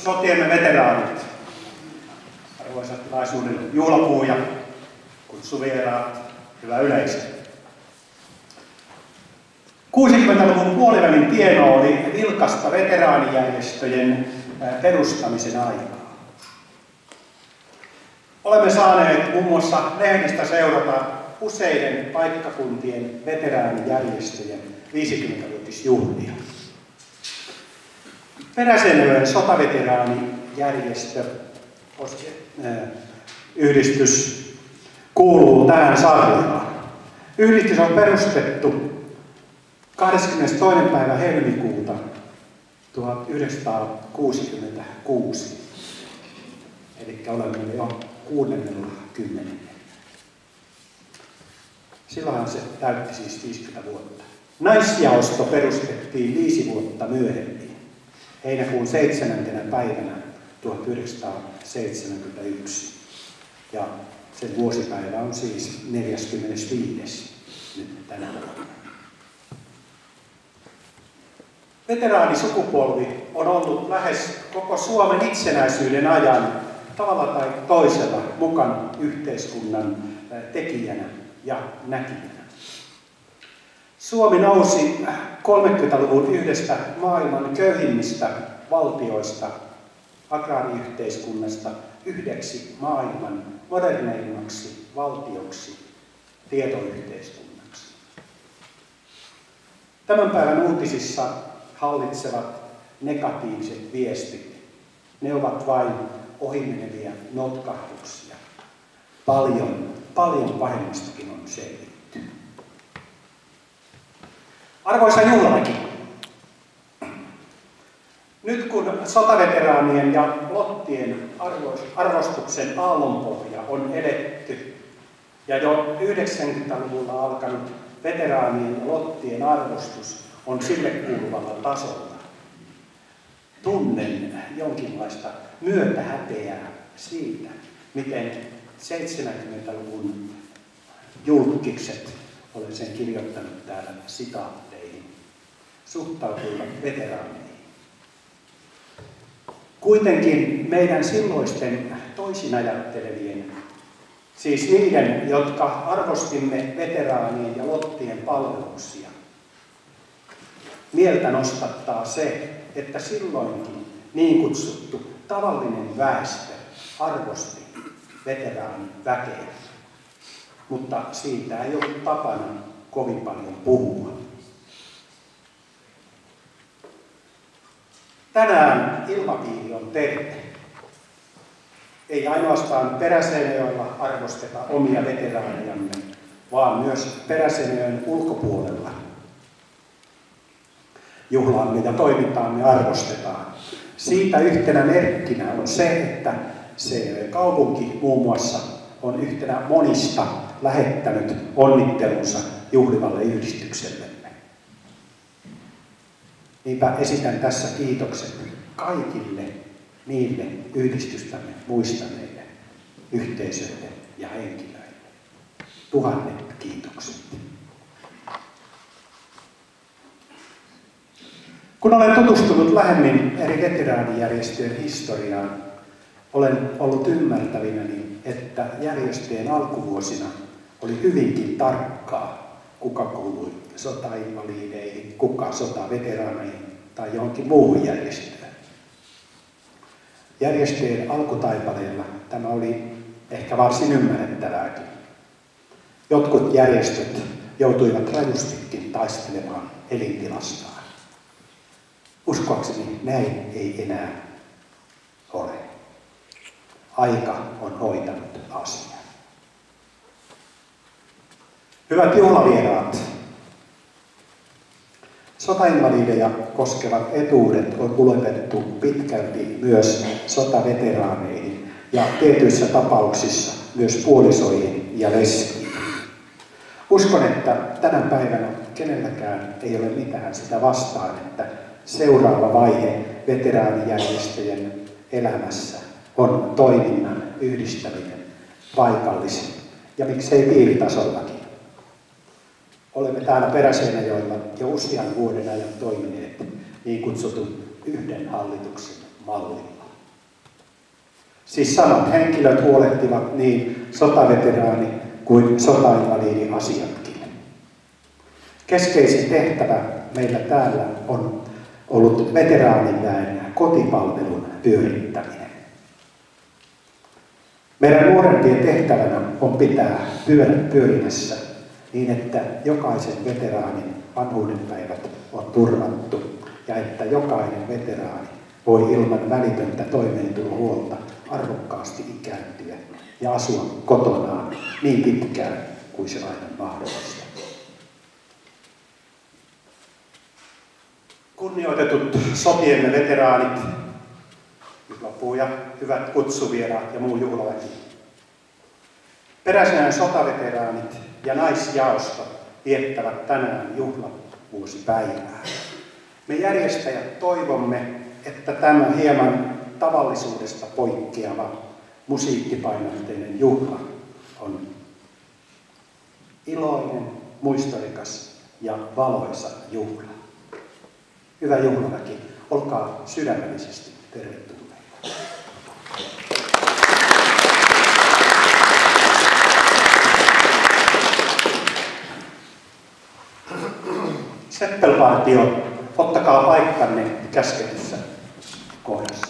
sotiemme veteraanit, arvoisat tilaisuuden juhlapuhuja, kutsuvieraat, hyvä yleisö. 60-luvun puolivälin tieno oli vilkasta veteraanijärjestöjen perustamisen aikaa. Olemme saaneet muun muassa lehdistä seurata useiden paikkakuntien veteraanijärjestöjen 50-vuotisjuhlia. Peräseinäjoen sotaveteraanijärjestö, yhdistys, kuuluu tähän sarjaan. Yhdistys on perustettu 22. päivä helmikuuta 1966. Eli olemme jo 60. Silloinhan se täytti siis 50 vuotta. Naisjaosto perustettiin 5 vuotta myöhemmin, heinäkuun 7. päivänä 1971. Ja sen vuosipäivä on siis 45. nyt tänä vuonna. Veteraanisukupolvi on ollut lähes koko Suomen itsenäisyyden ajan tavalla tai toisella mukana yhteiskunnan tekijänä ja näkijänä. Suomi nousi 30-luvun yhdestä maailman köyhimmistä valtioista, agraariyhteiskunnasta, yhdeksi maailman moderneimmaksi valtioksi, tietoyhteiskunnaksi. Tämän päivän uutisissa hallitsevat negatiiviset viestit. Ne ovat vain ohimeneviä notkahduksia. Paljon pahemmastakin on selvitty. Arvoisa juhlaväki, nyt kun sotaveteraanien ja lottien arvostuksen aallonpohja on edetty ja jo 90-luvulla alkanut veteraanien ja lottien arvostus on sille kuuluvalla tasolla, tunnen jonkinlaista myötähäpeää siitä, miten 70-luvun julkkikset, olen sen kirjoittanut täällä sitaatteihin, suhtautuivat veteraaneihin. Kuitenkin meidän silloisten toisinajattelevien, siis niiden, jotka arvostimme veteraanien ja lottien palveluksia, mieltä nostattaa se, että silloinkin niin kutsuttu tavallinen väestö arvosti veteraanin väkeä, mutta siitä ei ollut tapana kovin paljon puhua. Tänään ilmapiiri on terve. Ei ainoastaan Peräseinäjoella arvosteta omia veteraanejamme, vaan myös Peräseinäjoen ulkopuolella juhlaamme ja toimintaamme arvostetaan. Siitä yhtenä merkkinä on se, että se kaupunki muun muassa on yhtenä monista lähettänyt onnittelunsa juhlivalle yhdistyksellemme. Niinpä esitän tässä kiitokset kaikille niille yhdistystämme muistaneille yhteisöille ja henkilöille. Tuhannet kiitokset. Kun olen tutustunut lähemmin eri veteraanijärjestöjen historiaan, olen ollut ymmärtävinäni, että järjestöjen alkuvuosina oli hyvinkin tarkkaa, kuka kuului sotainvalideihin, kuka sotaveteraaneihin tai johonkin muuhun järjestöön. Järjestöjen alkutaipaleella tämä oli ehkä varsin ymmärrettävääkin. Jotkut järjestöt joutuivat rajustikin taistelemaan elintilastaan. Uskoakseni näin ei enää ole. Aika on hoitanut asiaa. Hyvät juhlavieraat, sotainvalideja koskevat etuudet on ulotettu pitkälti myös sotaveteraaneihin ja tietyissä tapauksissa myös puolisoihin ja leskiin. Uskon, että tänä päivänä kenelläkään ei ole mitään sitä vastaan, että seuraava vaihe veteraanijärjestöjen elämässä on toiminnan yhdistäminen paikallisen ja miksei piiritasollakin. Olemme täällä Peräseinäjoella jo usean vuoden ajan toimineet niin kutsutun yhden hallituksen mallilla. Siis samat henkilöt huolehtivat niin sotaveteraani kuin sotainvalidiasiatkin. Keskeisin tehtävä meillä täällä on ollut veteraaniväen kotipalvelun pyörittäminen. Meidän nuorempien tehtävänä on pitää pyörät pyörimässä niin, että jokaisen veteraanin vanhuudenpäivät on turvattu ja että jokainen veteraani voi ilman välitöntä toimeentulohuolta arvokkaasti ikääntyä ja asua kotonaan niin pitkään kuin se aina mahdollista. Kunnioitetut sotiemme veteraanit, juhlapuuja, hyvät kutsuvieraat ja muu juhlaväki. Peräseinän sotaveteraanit ja naisjaosto viettävät tänään juhlavuosipäivää. Me järjestäjät toivomme, että tämä hieman tavallisuudesta poikkeava musiikkipainotteinen juhla on iloinen, muistorikas ja valoisa juhla. Hyvä juhlaväki, olkaa sydämellisesti tervetulleita. Seppelpartio, ottakaa paikkanne käsketyssä kohdassa.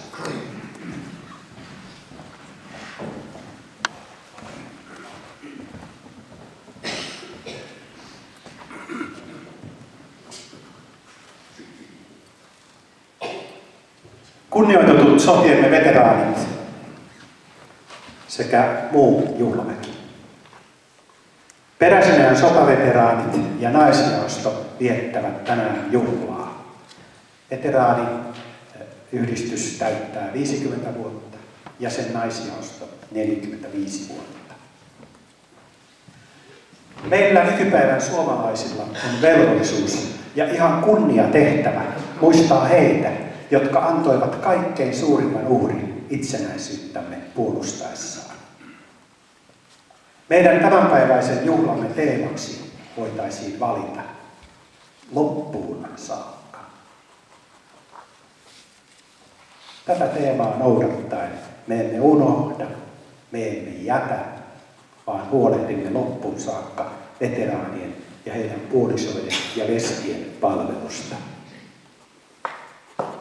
Kunnioitetut sotiemme veteraanit sekä muu juhlaväki. Peräseinän sotaveteraanit ja naisjaosto viettävät tänään juhlaa. Veteraaniyhdistys täyttää 50 vuotta ja sen naisjaosto 45 vuotta. Meillä nykypäivän suomalaisilla on velvollisuus ja ihan kunniatehtävä muistaa heitä, jotka antoivat kaikkein suurimman uhrin itsenäisyyttämme puolustaessaan. Meidän tämänpäiväisen juhlamme teemaksi voitaisiin valita loppuun saakka. Tätä teemaa noudattaen me emme unohda, me emme jätä, vaan huolehdimme loppuun saakka veteraanien ja heidän puolisoiden ja leskien palvelusta.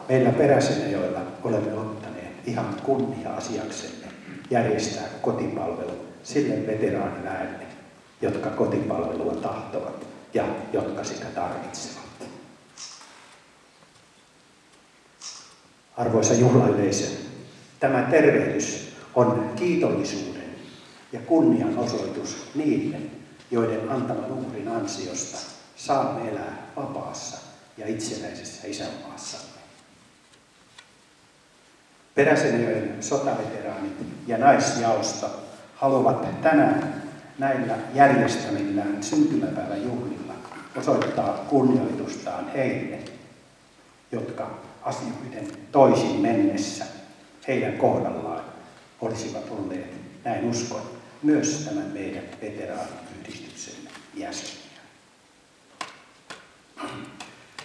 Meillä Peräseinäjoella olemme ottaneet ihan kunnia-asiaksemme järjestää kotipalvelu sille veteraaniväelle, jotka kotipalvelua tahtovat ja jotka sitä tarvitsevat. Arvoisa juhlayleisö, tämä tervehdys on kiitollisuuden ja kunnian osoitus niille, joiden antaman uhrin ansiosta saamme elää vapaassa ja itsenäisessä isänmaassamme. Peräseinäjoen sotaveteraanit ja naisjaosto haluavat tänään näillä järjestämillään syntymäpäivän juhlilla osoittaa kunnioitustaan heille, jotka asioiden toisin mennessä heidän kohdallaan olisivat olleet, näin uskon, myös tämän meidän veteraaniyhdistyksemme jäseniä.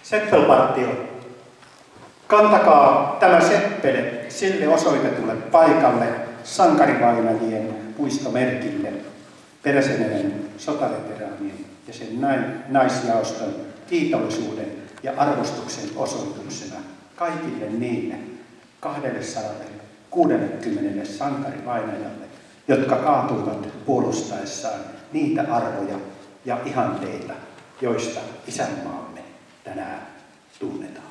Seppelpartio, kantakaa tämä seppele sille osoitetulle paikalle sankarivainajien muistomerkille Peräseinäjoen sotaveteraanien ja sen naisjaoston kiitollisuuden ja arvostuksen osoituksena kaikille niille 260 sankarivainajalle, jotka kaatuivat puolustaessaan niitä arvoja ja ihanteita, joista isänmaamme tänään tunnetaan.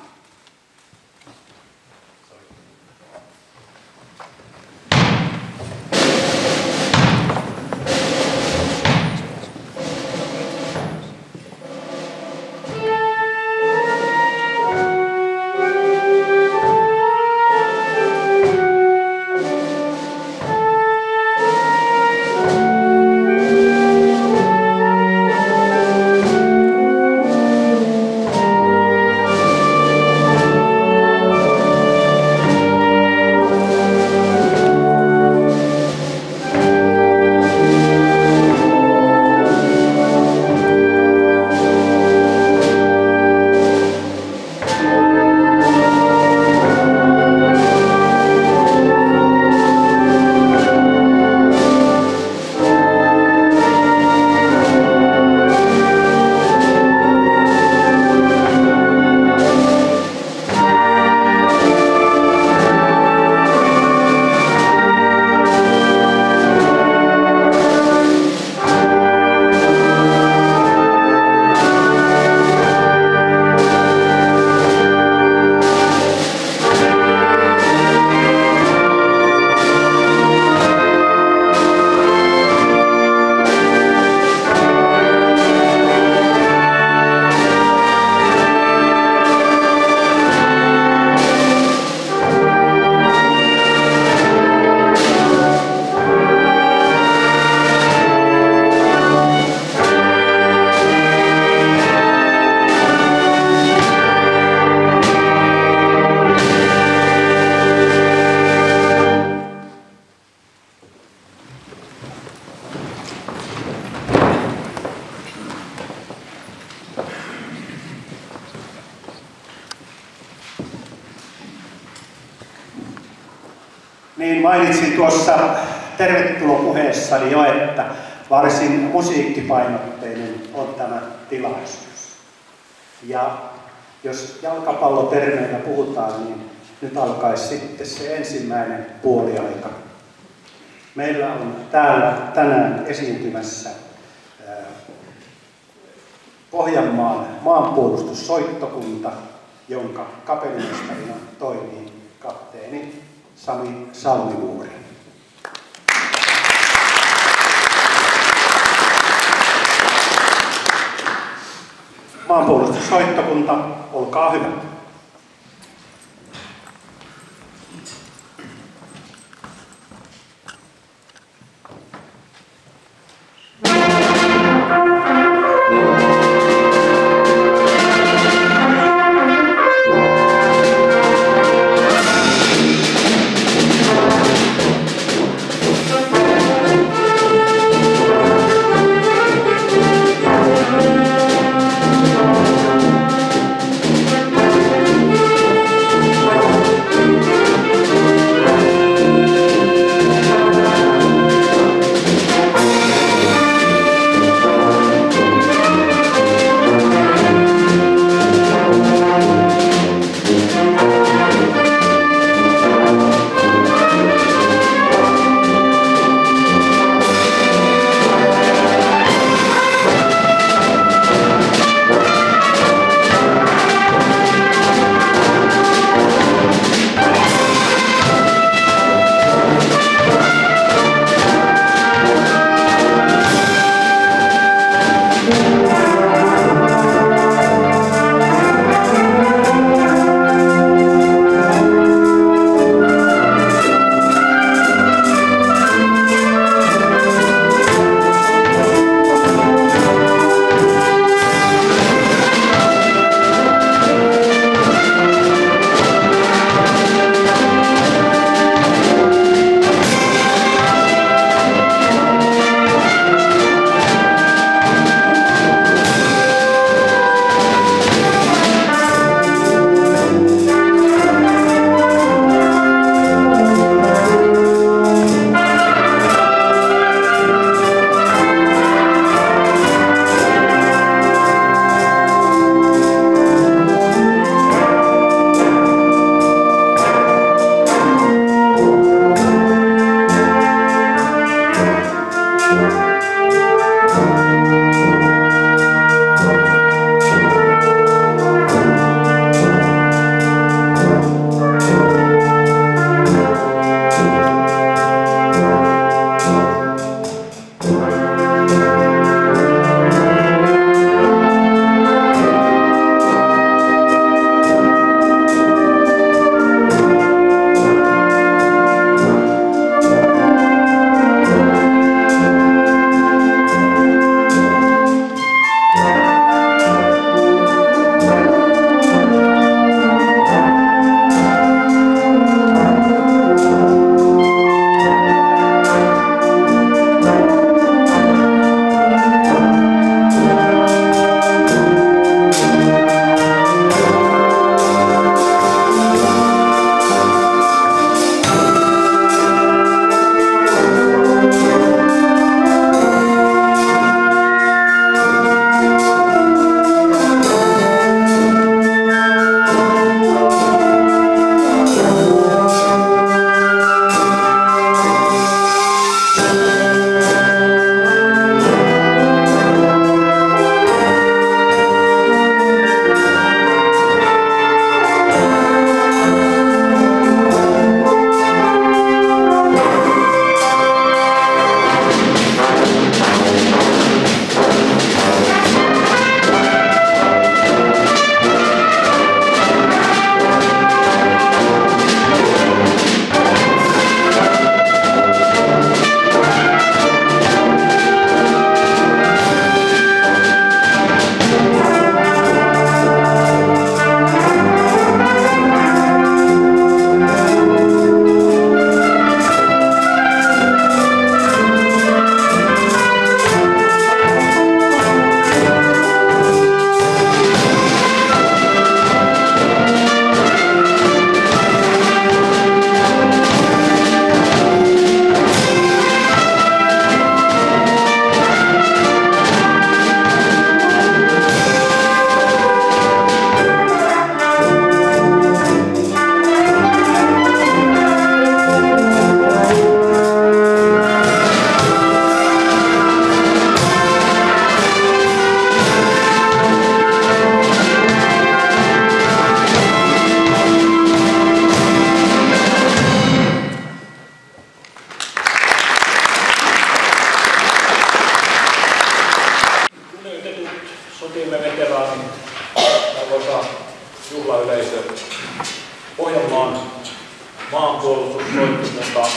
Niin mainitsin tuossa tervetulopuheessani jo, että varsin musiikkipainotteinen on tämä tilaisuus. Ja jos jalkapallotermeillä puhutaan, niin nyt alkaisi sitten se ensimmäinen puoliaika. Meillä on täällä tänään esiintymässä Pohjanmaan maanpuolustussoittokunta, jonka kapellimestarina toimii kapteeni Sami Salmivuori. Maanpuolustussoittokunta, olkaa hyvä. arvoisa juhlayleisö, Pohjanmaan maanpuolustustoimikunta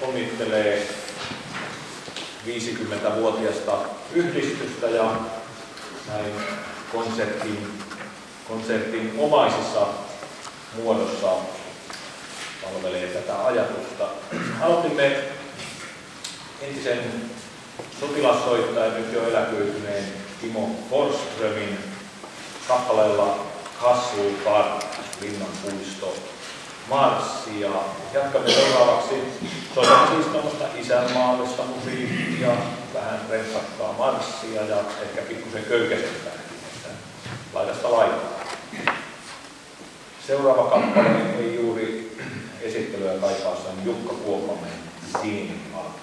onnittelee 50-vuotiasta yhdistystä ja näin konsertin omaisissa muodossa palvelee tätä ajatusta. Aloitimme entisen sotilassoittajan, nyt jo eläköityneen Timo Forsströmin kappaleella Castle Park, Linnanpuisto, marssi, ja jatkamme seuraavaksi. Soitamme siis tämmöistä isänmaallista musiikkia, vähän rentsakkaa marssia ja ehkä pikkusen köykäisempääkin, että laidasta laitaan. Seuraava kappale ei juuri esittelyä kaipaassa, on Jukka Kuopamäen Sininen Alku.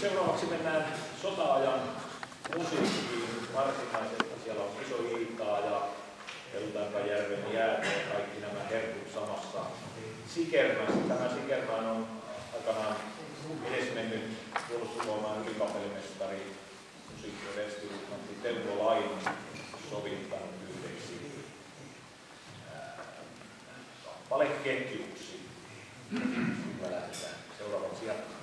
Seuraavaksi mennään sota-ajan musiikkiin varsinaisesti. Siellä on Iso Iitaa ja Peltanpajärven jäät ja kaikki nämä herkut samassa Sikermässä. Tämä Sikermään on aikanaan edesmennyt puolustusvoimaan ylikapellimestari musiikki- ja restiluutnantti Teuvo Laine sovittanut yhdeksi kappaleketjuksi. Hyvä lähdetään seuraavaksi jatkamaan.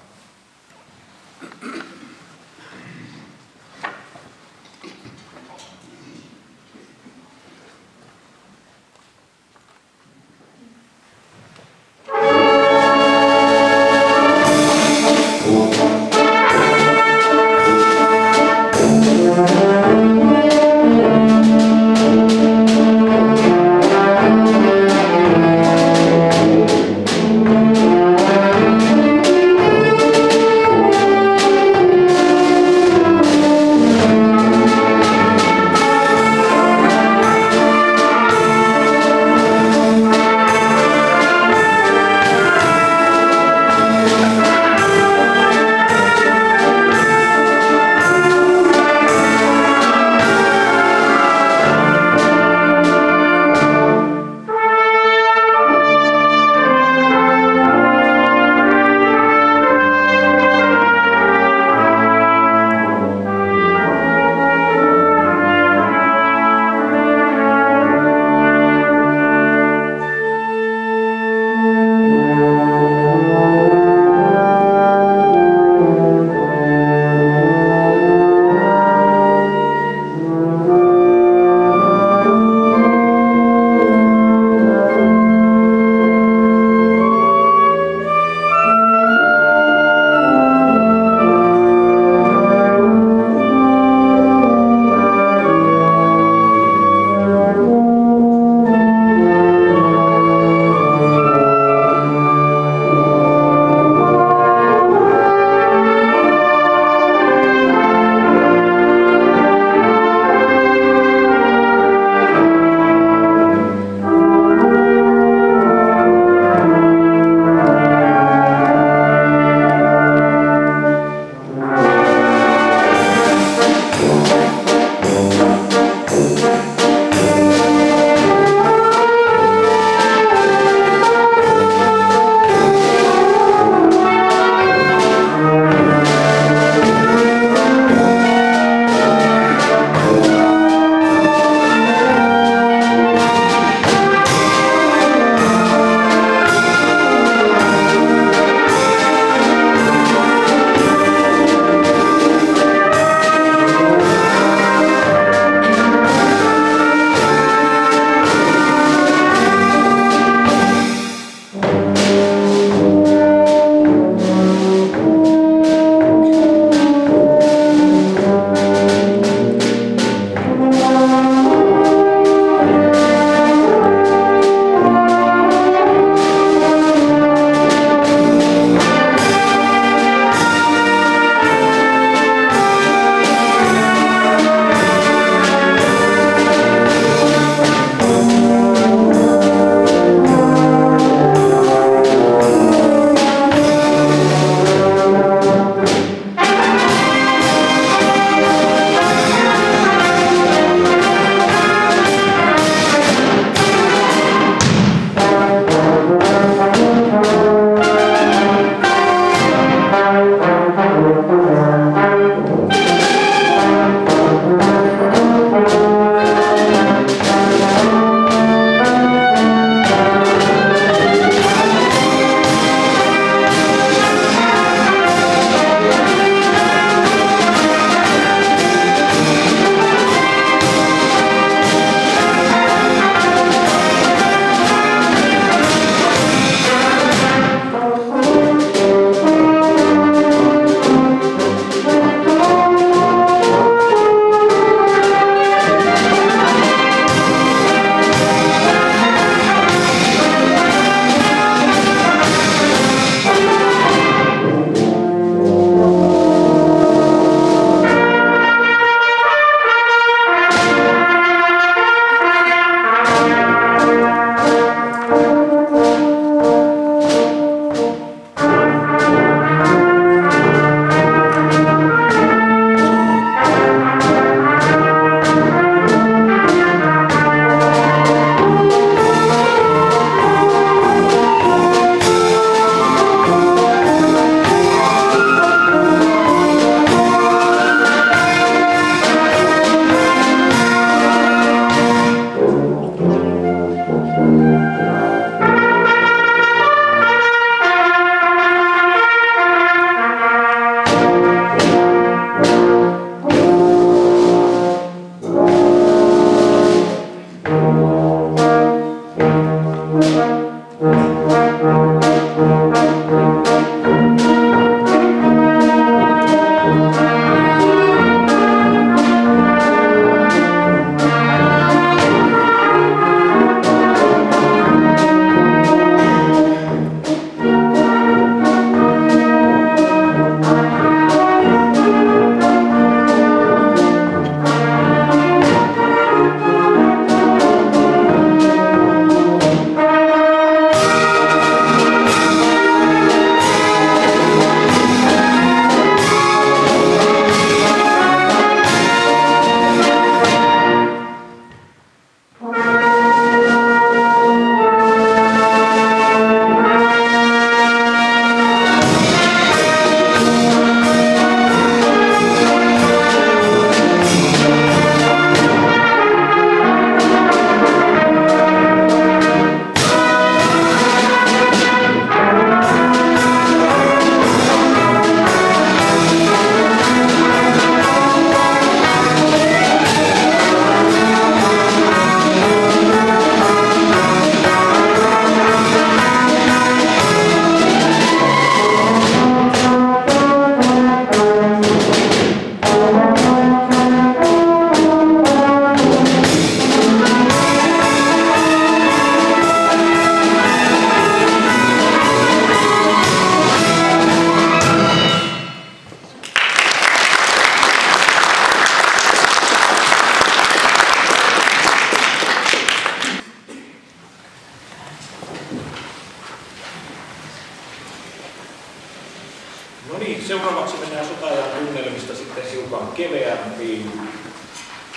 keveämpiin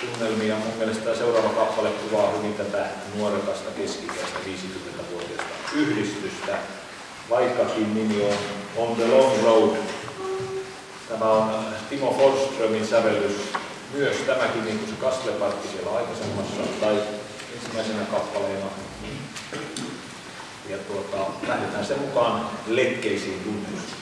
tunnelmiin. Mun mielestä tämä seuraava kappale kuvaa hyvin tätä nuorekasta keski-ikäistä 50-vuotiaista yhdistystä. Vaikkakin nimi on The Long Road. Tämä on Timo Forsströmin sävellys. Myös tämäkin, niin kuin se Kastleparkki siellä aikaisemmassa tai ensimmäisenä kappaleena. Ja lähdetään sen mukaan letkeisiin tunteisiin.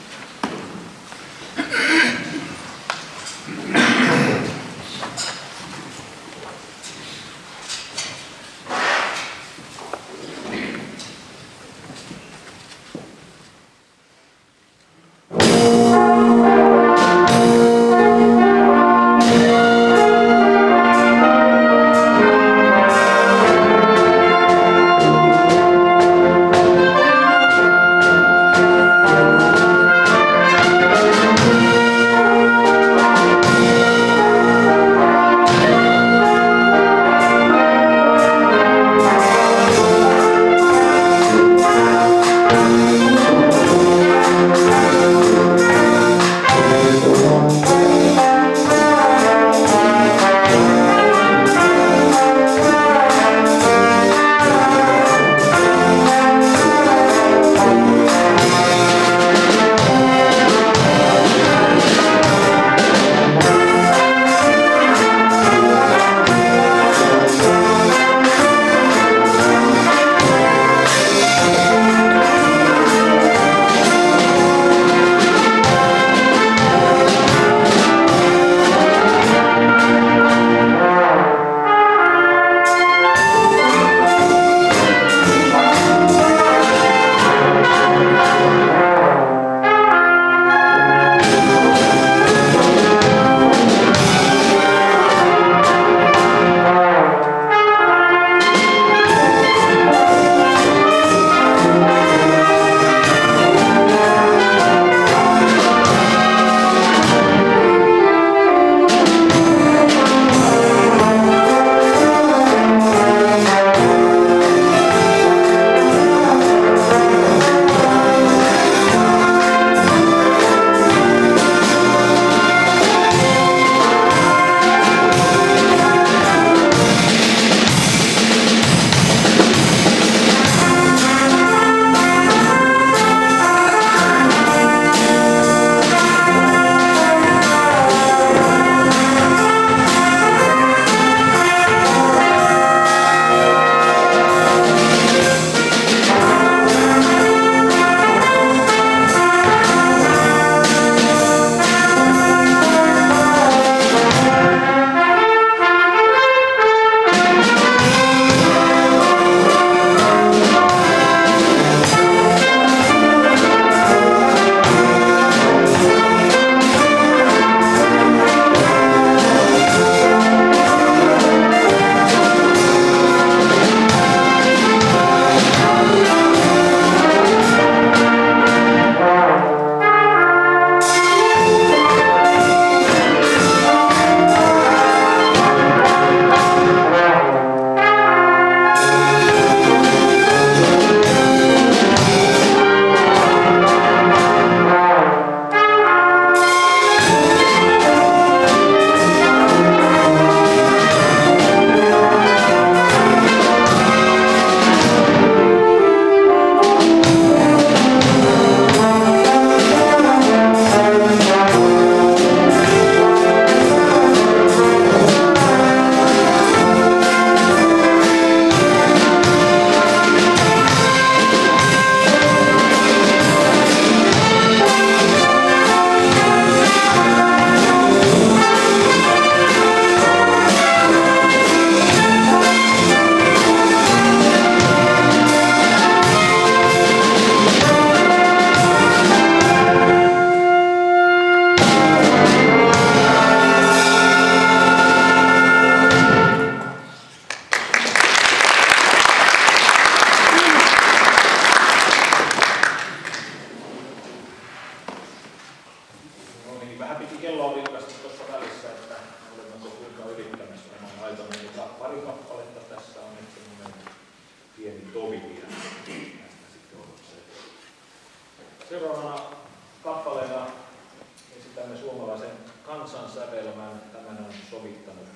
kansansävelmän. Tämän on sovittanut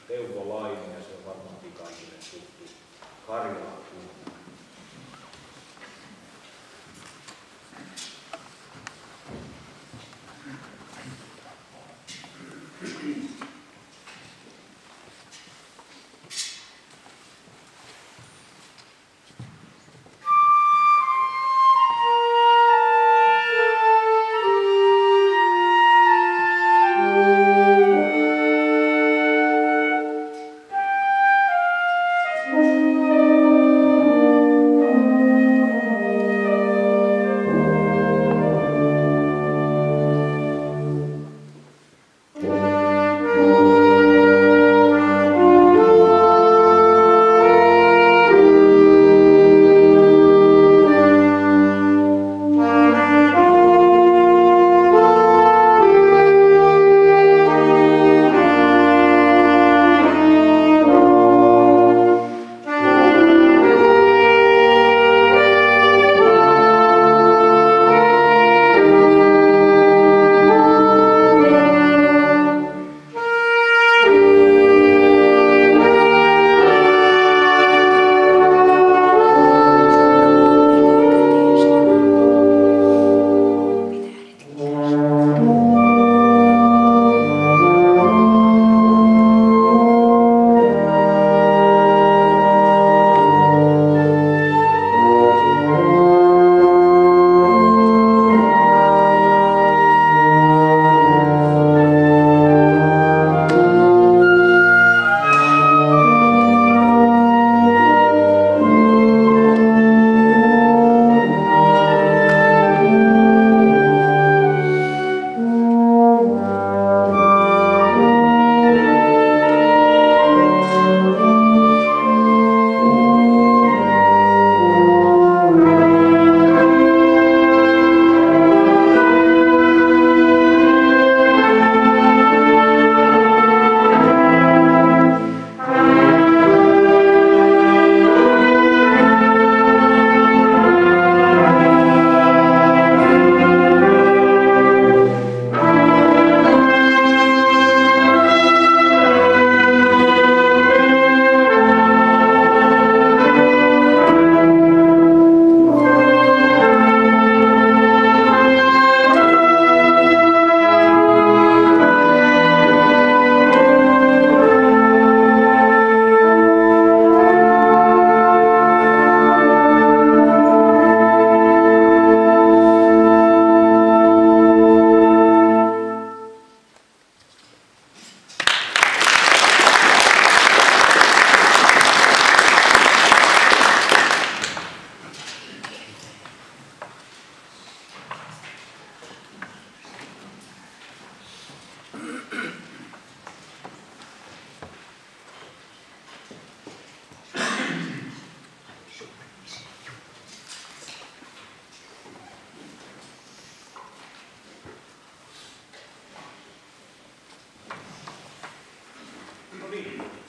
Teuvo Laine ja se on varmaankin kaikille tuttu Karjalan kunta.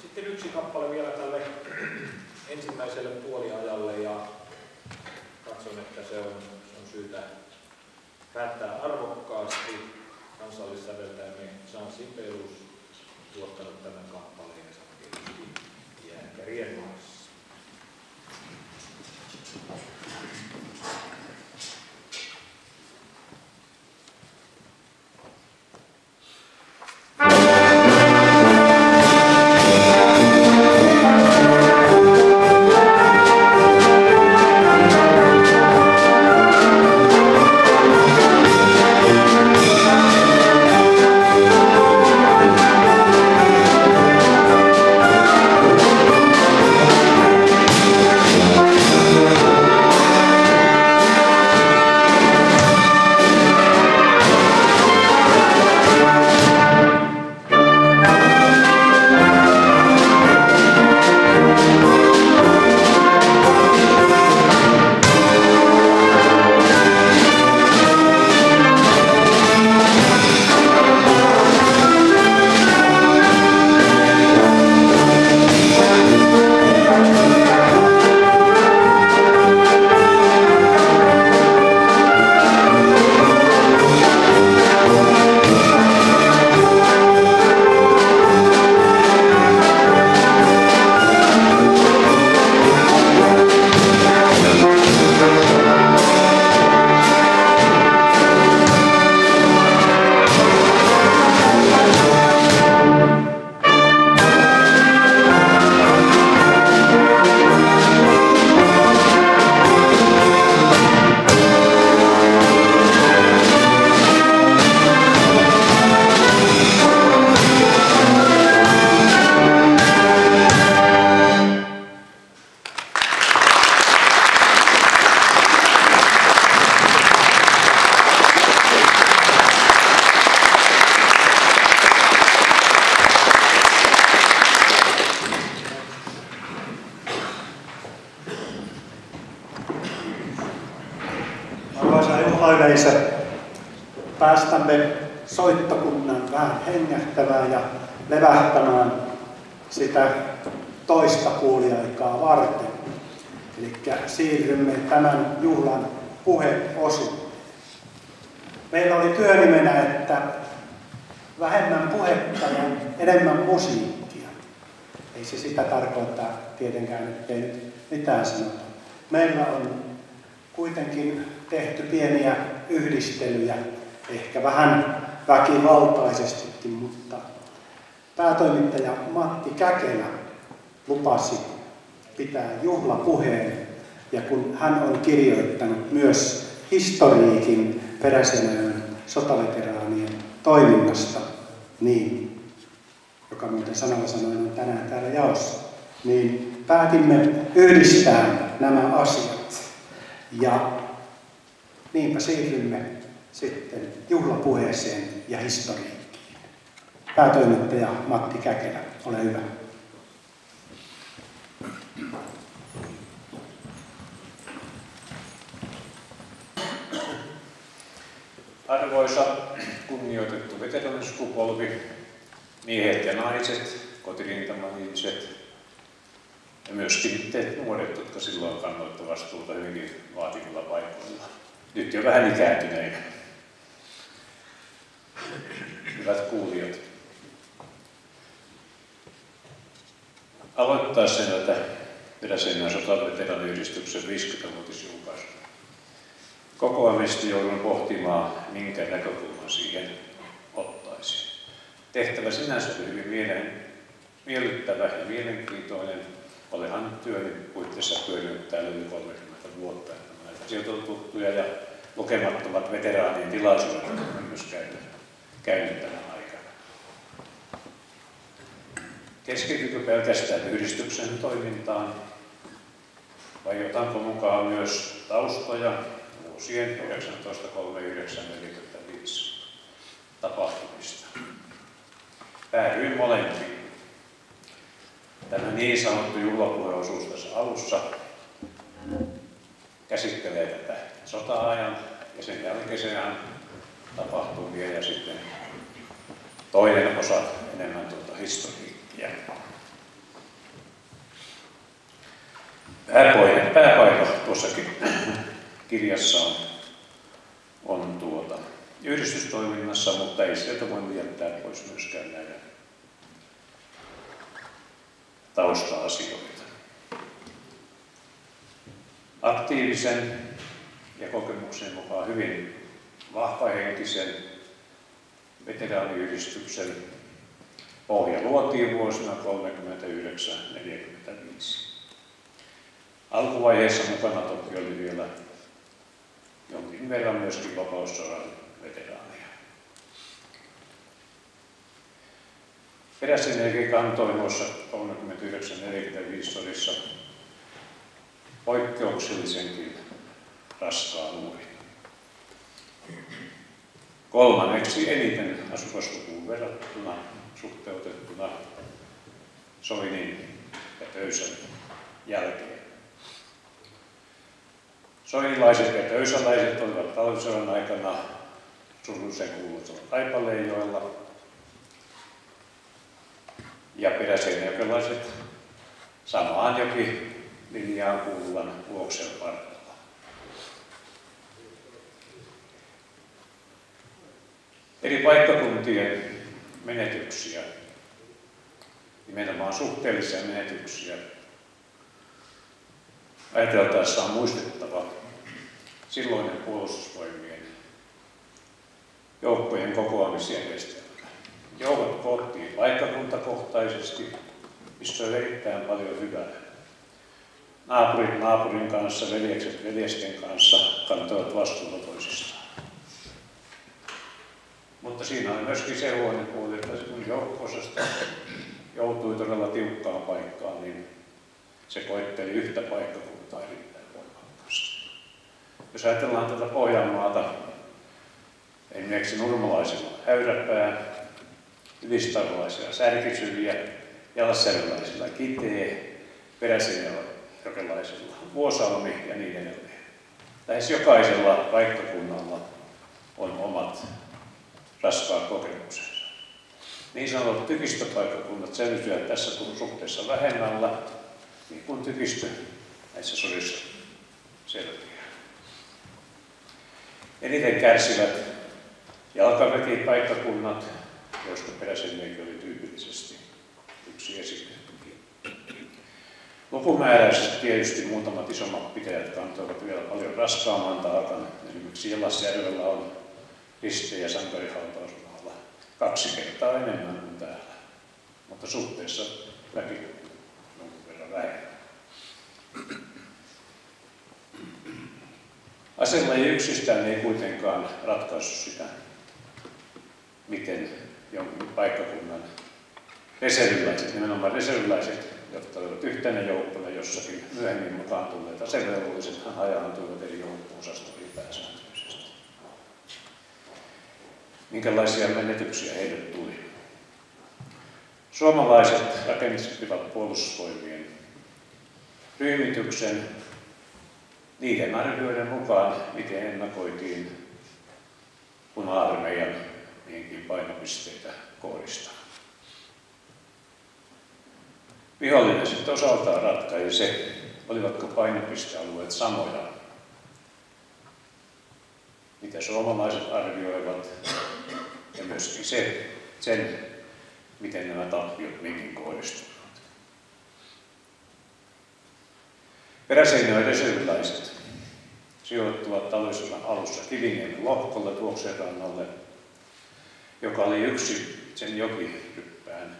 Sitten yksi kappale vielä tälle ensimmäiselle puoliajalle ja katson, että se on syytä päättää arvokkaasti. Kansallissäveltäjämme Jean Sibelius tuottanut tämän kappaleen ja tietysti Jääkärien maassa. kuulijayleisö, päästämme soittokunnan vähän hengähtämään ja levähtämään sitä toista kuuliaikaa varten. Eli siirrymme tämän juhlan puheosuuteen. Meillä oli työnimenä, että vähemmän puhetta ja enemmän musiikkia. Ei se sitä tarkoita tietenkään, ettei nyt mitään sanota. Meillä on kuitenkin tehty pieniä yhdistelyjä, ehkä vähän väkivaltaisestikin, mutta päätoimittaja Matti Käkelä lupasi pitää juhlapuheen, ja kun hän on kirjoittanut myös historiikin Peräseinäjoen sotaveteraanien toiminnasta, niin, joka muuten sanalla sanoen on tänään täällä jaossa, niin päätimme yhdistää nämä asiat. Ja niinpä siirrymme sitten juhlapuheeseen ja historiikkiin. Päätoimittaja Matti Käkelä, ole hyvä. Arvoisa kunnioitettu veteraanisukupolvi, miehet ja naiset, kotirintamaniiset ja myöskin te nuoret, jotka silloin kannoitte vastuuta hyvinkin vaativilla paikoilla. Nyt jo vähän ikääntyneinä. Hyvät kuulijat. Aloittaa sen tätä Peräseinäjoen sotaveteraaniyhdistyksen 50-vuotisjulkaisua. Kokoamista joudun pohtimaan, minkä näkökulman siihen ottaisi. Tehtävä sinänsä oli hyvin miellyttävä ja mielenkiintoinen. Olenhan työni puitteissa pyörinyt täällä yli 30 vuotta. Näitä sieltä on tuttuja ja lukemattomat veteraanien tilaisuudet on myös käynyt tänä aikana. Keskitytkö pelkästään yhdistyksen toimintaan vai otanko mukaan myös taustoja vuosien 1939–1945 tapahtumista? Päädyin molempiin. Tämä niin sanottu juhlapuheosuus tässä alussa käsittelee tätä sota-ajan ja sen jälkeisen ajan tapahtumia ja sitten toinen osa enemmän historiikkia. Pääpaino tuossakin kirjassa on yhdistystoiminnassa, mutta ei sieltä voi jättää pois myöskään näitä tausta-asioita. Aktiivisen ja kokemuksen mukaan hyvin vahvahenkisen veteraaniyhdistyksen pohja luotiin vuosina 1939–1945. Alkuvaiheessa mukana toki oli vielä jonkin verran myöskin vapaussodan veteraaneja. Peräseinäjoki kantoi noissa 1939–1945 sodissa poikkeuksellisenkin raskaan uurin. Kolmanneksi eniten asukaslukuun verrattuna suhteutettuna Soinin ja Töysän jälkeen. Soinilaiset ja töysäläiset olivat talvisodan aikana surullisen kuuluisella Taipaleenjoella ja peräseinäjokelaiset samaan jokilinjaan kuuluvan Vuoksen varrella. Eri paikkakuntien menetyksiä, nimenomaan suhteellisia menetyksiä, ajateltaessa on muistettava silloinen puolustusvoimien joukkojen kokoamisjärjestelmä. Joukot koottiin paikkakuntakohtaisesti, missä oli erittäin paljon hyvää. Naapurit naapurin kanssa, veljekset veljesken kanssa kantoivat vastuuta toisistaan. Mutta siinä oli myöskin se huono puoli, että kun joukko-osasta joutui todella tiukkaan paikkaan, niin se koetteli yhtä paikkakuntaa erittäin voimakkaasti. Jos ajatellaan tätä Pohjanmaata, esimerkiksi nurmalaisilla Häyräpää, ylistarvalaisilla Särkisyviä, jalasjärveläisillä Kitee, peräseinäjokelaisilla Vuosalmi ja niin edelleen. Lähes jokaisella paikkakunnalla on omat raskaat kokemuksensa. Niin sanotut tykistöpaikkakunnat selvityvät tässä suhteessa vähemmällä, niin kuin tykistö näissä sodissa selviää. Eniten kärsivät jalkaväkipaikkakunnat, joista Peräseinäjoki oli tyypillisesti yksi esimerkki. Lopumääräisesti tietysti muutamat isommat pitäjät kantoivat vielä paljon raskaamman taakan. Esimerkiksi Jelasjärvellä on riste- ja sankarihautausmaalla 2 kertaa enemmän kuin täällä, mutta suhteessa väki jonkun verran vähemmän. Aselaji yksistään ei kuitenkaan ratkaisu sitä, miten jonkun paikkakunnan reserviläiset, nimenomaan reserviläiset, jotka olivat yhtenä joukkona jossakin myöhemmin mukaan tulleet asevelvollisethan hajaantuivat eri joukko-osastoihin pääsääntöisesti. Minkälaisia menetyksiä heille tuli? Suomalaiset rakensivat puolustusvoimien ryhmityksen niiden arvioiden mukaan, miten ennakoitiin Puna-armeijan mihinkin painopisteitä kohdistaa. Vihollinen sitten osaltaan ratkaisi se, olivatko painopistealueet samoja, mitä suomalaiset arvioivat, ja myöskin sen, miten nämä tappiot minkin kohdistuvat. Peräseinäjoen reserviläiset sijoittuvat talvisodan alussa Kiviniemen lohkolle Tuoksen rannalle, joka oli yksi sen jokiryppään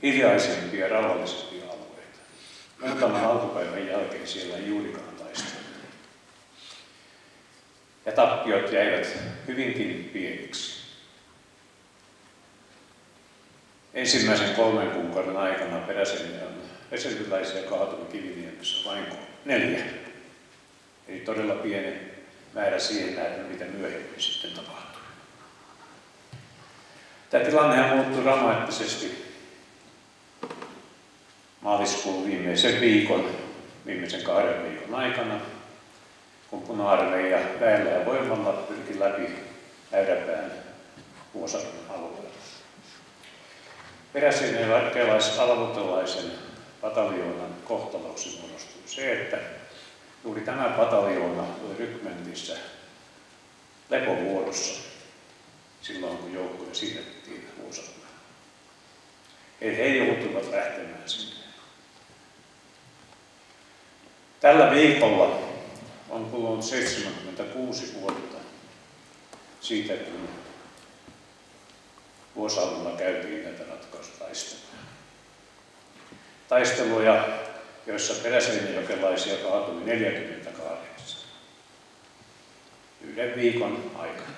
hiljaisempia ja rauhallisempia alueita. Muutaman alkupäivän jälkeen siellä ei juurikaan taistella. Ja tappiot jäivät hyvinkin pieniksi. Ensimmäisen 3 kuukauden aikana Peräseinäjoen reserviläisiä kaatui Kiviniemessä vain 4. Eli todella pieni määrä siihen nähden, mitä myöhemmin sitten tapahtui. Tämä tilanne muuttui dramaattisesti maaliskuun viimeisen 2 viikon aikana, kun Puna-armeija väellä ja voimalla pyrki läpi Äyräpään Vuosaaren alueella. Peräseinäjokelais-alvutelaisen pataljoonan kohtaloksi muodostui se, että juuri tämä pataljoona oli rykmentissä lepovuorossa silloin, kun joukkoja siirrettiin Vuosaareen. Eli he joutuivat lähtemään sinne. Tällä viikolla on kulunut 76 vuotta siitä, kun Vuosaarella käytiin näitä ratkaisutaisteluja. Taisteluja, joissa peräseinäjokelaisia kaatui 48. 1 viikon aikana.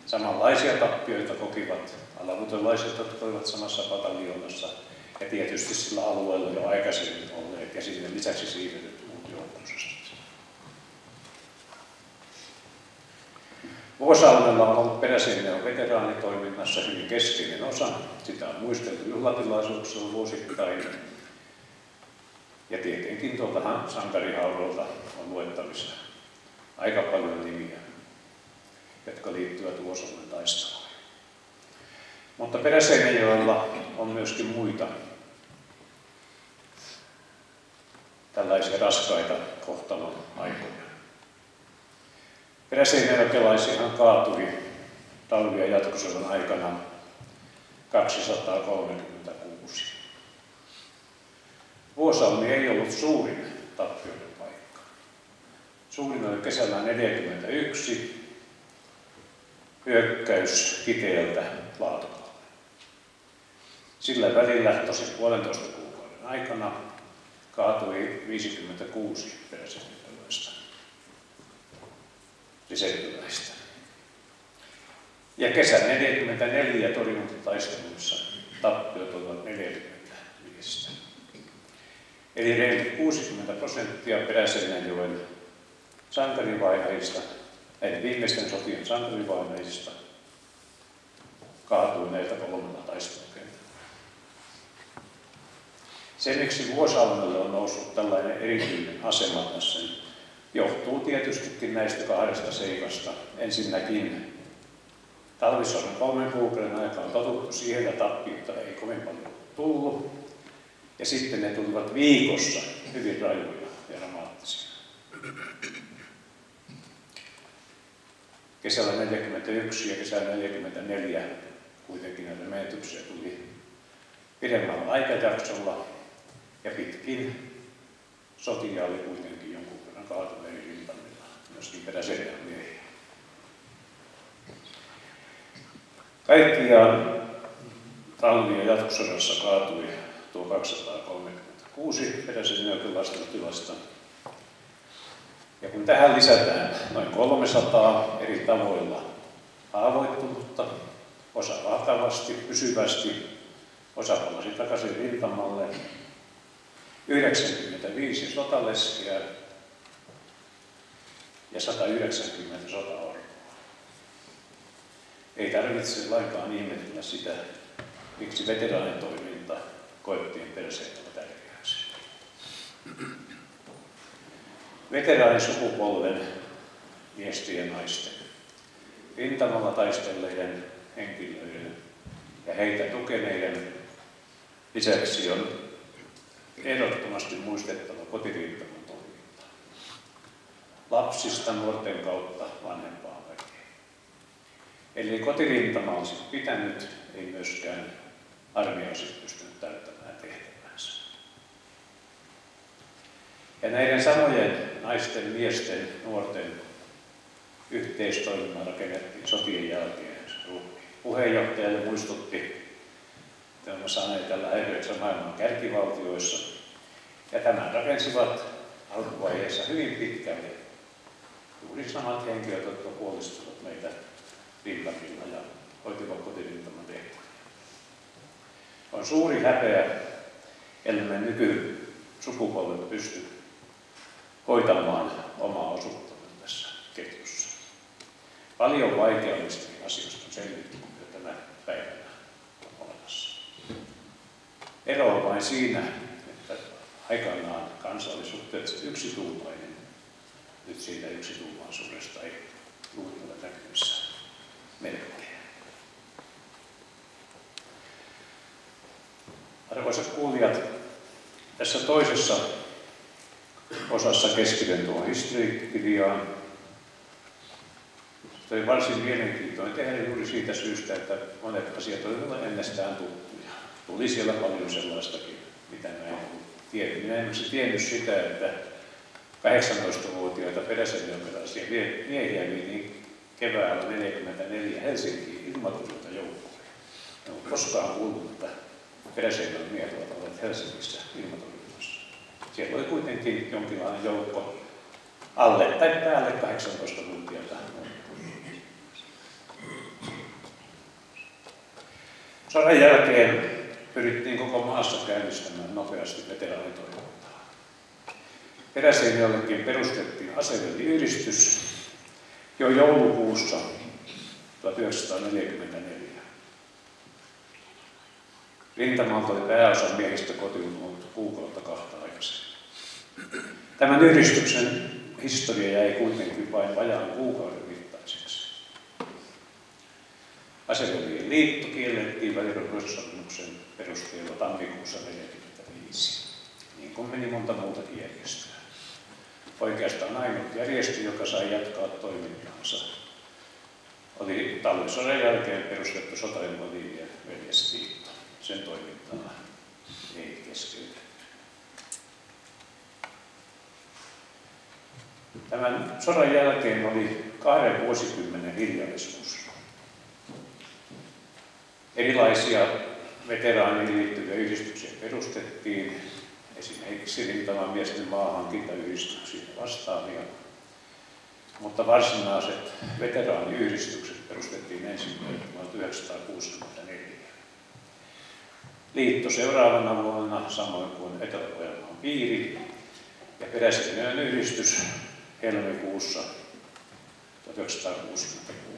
Samanlaisia tappioita kokivat alavutelaiset, jotka olivat samassa pataljoonassa, ja tietysti sillä alueella jo aikaisemmin olleet, ja sinne lisäksi siirretyt muut joukko-osastot. Vuosaarella on ollut Peräseinäjoen veteraanitoiminnassa hyvin keskeinen osa. Sitä on muisteltu juhlatilaisuuksilla vuosittain. Ja tietenkin tuolta sankarihaudoilta on luettavissa aika paljon nimiä, jotka liittyvät Vuosaaren taisteluun. Mutta Peräseinäjoella on myöskin muita tällaisia raskaita kohtalon aikoja. Peräseinäjokelaisiahan kaatui talvi- ja jatkosodan aikana 236. Vuosalmi ei ollut suurin tappioiden paikka. Suurin oli kesällä 1941 hyökkäys Kiteeltä Laatokalle. Sillä välillä, tosin 1,5 kuukauden aikana, kaatui 56 peräseinäjokelaista reserviläistä. Ja kesän 1944 torjuntataisteluissa tappiot olivat 45. Eli reilu 60% Peräseinäjoen sankarivainajista, eli viimeisten sotien sankarivainajista, kaatui näiltä 3 taistelukentällä. Se, miksi Vuosaarelle on noussut tällainen erityinen asema tässä johtuu tietystikin näistä kahdesta seikasta. Ensinnäkin talvisodan 3 kuukauden aikaan on totuttu siihen, että tappiota ei kovin paljon tullut. Ja sitten ne tulivat viikossa hyvin rajuja ja dramaattisia. Kesällä 1941 ja kesällä 1944 kuitenkin näitä menetyksiä tuli pidemmällä aikajaksolla ja pitkin sotia oli kuitenkin jonkun verran kaatuneita rintamilla, myöskin Peräselän miehiä. Kaikkiaan talvi- ja jatkosodassa kaatui tuo 236 Peräselän vastatilasta. Ja kun tähän lisätään noin 300 eri tavoilla haavoittunutta, osa vakavasti, pysyvästi, osa palasi takaisin rintamalle, 95 sotaleskeä ja 190 sotaorpoa. Ei tarvitse lainkaan ihmetellä sitä, miksi veteraanitoiminta koettiin Peräseinällä tärkeäksi. Veteraanisukupolven miesten ja naisten, rintamalla taistelleiden henkilöiden ja heitä tukeneiden lisäksi on ehdottomasti muistettava kotirintaman toiminta. Lapsista nuorten kautta vanhempaan väkeen. Eli kotirintama olisi pitänyt, ei myöskään armeija olisi pystynyt täyttämään tehtävänsä. Ja näiden samojen naisten, miesten, nuorten yhteistoiminnan rakennettiin sotien jälkeen. Puheenjohtajalle muistutti, että olemme saaneet tällä häiriössä maailman kärkivaltioissa. Ja tämän rakensivat alkuvaiheessa hyvin pitkälle juuri samat henkilöt, jotka puolustivat meitä rintamilla ja hoitivat kotirintaman tehtäviä. On suuri häpeä, ellei nykysukupolvet pysty hoitamaan omaa osuuttamme tässä ketjussa. Paljon vaikeammistakin asioista on selvitty jo tänä päivänä olemassa. Ero on vain siinä, että aikanaan kansa oli suhteellisesti yksituumainen. Nyt siitä yksituumaisuudesta ei juuri ole näkyvissä merkkejä. Arvoisat kuulijat, tässä toisessa osassa keskityn tuohon historiikirjaan. Se oli varsin mielenkiintoinen tehdä juuri siitä syystä, että monet asiat olivat ennestään tuttuja. Tuli siellä paljon sellaistakin, mitä mä en ollut tiennyt. Minä en esimerkiksi tiennyt sitä, että 18-vuotiaita peräseinäjokilaisia miehiä vietiin keväällä 1944 Helsinkiin ilmatorjunta joukkoon. En ole koskaan kuullut, että Peräseinäjoen miehet ovat olleet Helsingissä ilmatorjunnassa. Siellä oli kuitenkin jonkinlainen joukko alle tai päälle 18-vuotiaita. Sodan jälkeen pyrittiin koko maassa käynnistämään nopeasti veteraanitoimintaa. Peräseinäjoellekin perustettiin aseveliyhdistys jo joulukuussa 1944. Rintamalta oli pääosa miehistä kotiutunut kuukautta 2 aikaisemmin. Tämän yhdistyksen historia jäi kuitenkin vain vajaan kuukauden mittaiseksi. Aseveljen liitto kiellettiin välirauhassopimuksen perusteella tammikuussa 1945, niin kuin meni monta muutakin järjestöä. Oikeastaan ainut järjestö, joka sai jatkaa toimintaansa, oli talvisodan jälkeen perustettu sotainvalidien veljesliitto. Sen toimintaa ei keskeytetty. Tämän sodan jälkeen oli 2 vuosikymmenen hiljaisuus. Erilaisia veteraaniin liittyviä yhdistyksiä perustettiin, esimerkiksi rintamamiesten maahankintayhdistyksiä ja vastaavia, mutta varsinaiset veteraaniyhdistykset perustettiin ensimmäinen 1964. Liitto seuraavana vuonna, samoin kuin Etelä-Pohjanmaan piiri ja Peräseinäjoen yhdistys helmikuussa 1966.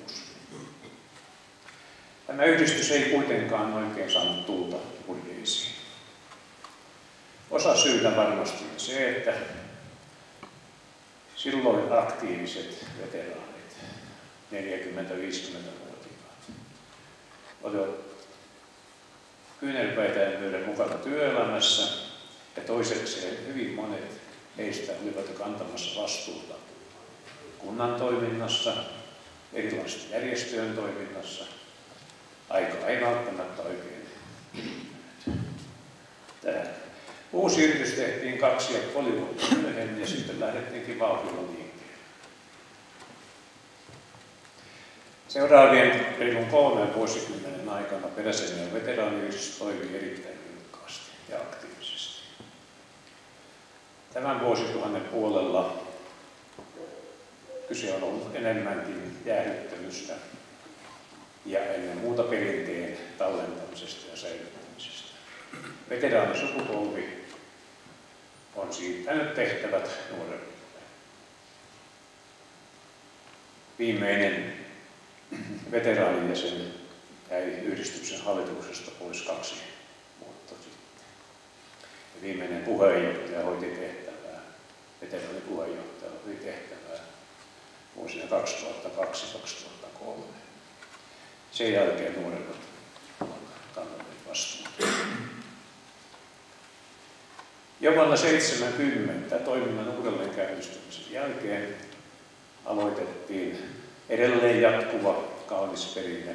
Tämä yhdistys ei kuitenkaan oikein saanut tulta purjeisiin. Osa syynä varmasti on se, että silloin aktiiviset veteraanit, 40-50-vuotiaat, olivat kyynärpäitään myöden mukana työelämässä ja toisekseen hyvin monet heistä olivat kantamassa vastuuta kunnan toiminnassa, erilaisten järjestöjen toiminnassa. Aika ei välttämättä oikein. Tämä uusi yritys tehtiin 2,5 vuotta myöhemmin ja sitten lähdettiinkin vauhdilla liikkeelle. Seuraavien reilun 3 vuosikymmenen aikana Peräseinäjoen veteraaniyhdistys toimi erittäin vilkkaasti ja aktiivisesti. Tämän vuosituhannen puolella kyse on ollut enemmänkin jäähdyttelystä ja ennen muuta perinteen tallentamisesta ja säilyttämisestä. Veteraanisukupolvi on siirtänyt tehtävät nuoremmille. Viimeinen veteraaninjäsen jäi yhdistyksen hallituksesta pois 2 vuotta sitten. Ja viimeinen puheenjohtaja hoiti tehtävää, veteraanipuheenjohtaja hoiti tehtävää vuosina 2002-2003. Sen jälkeen nuoremmat kantaneet vastuuta. Jo vuonna 1970 toiminnan uudelleenkäynnistymisen jälkeen aloitettiin edelleen jatkuva kaunis perinne.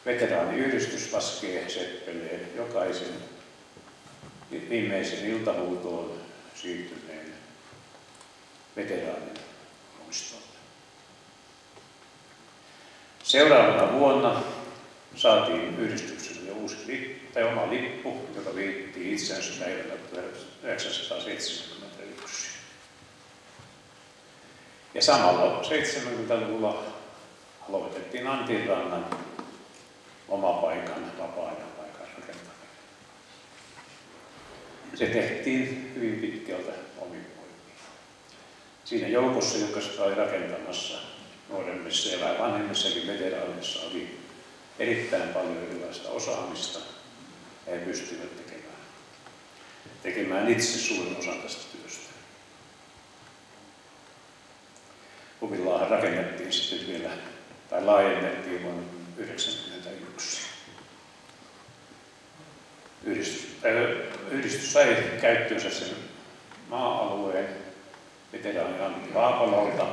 Veteraaniyhdistys laskee seppeleen jokaisen viimeisen iltahuutoon siirtyneen veteraanin muistolle. Seuraavana vuonna saatiin yhdistykselle jo oma lippu, joka liittyy itsensä päivällä 1971. Ja samalla 70-luvulla aloitettiin Antinrannan oma paikan, vapaa-ajan paikan rakentaminen. Se tehtiin hyvin pitkältä omin voimin. Siinä joukossa, joka sitä oli rakentamassa nuoremmissa ja vähän vanhemmissakin veteraaneissa, oli erittäin paljon erilaista osaamista ja he pystyivät tekemään itse suurin osan tästä työstä. Huvillaahan rakennettiin sitten vielä, tai laajennettiin vuonna 1991. Yhdistys sai käyttöönsä sen maa-alueen veteraani Antti Haapalalta,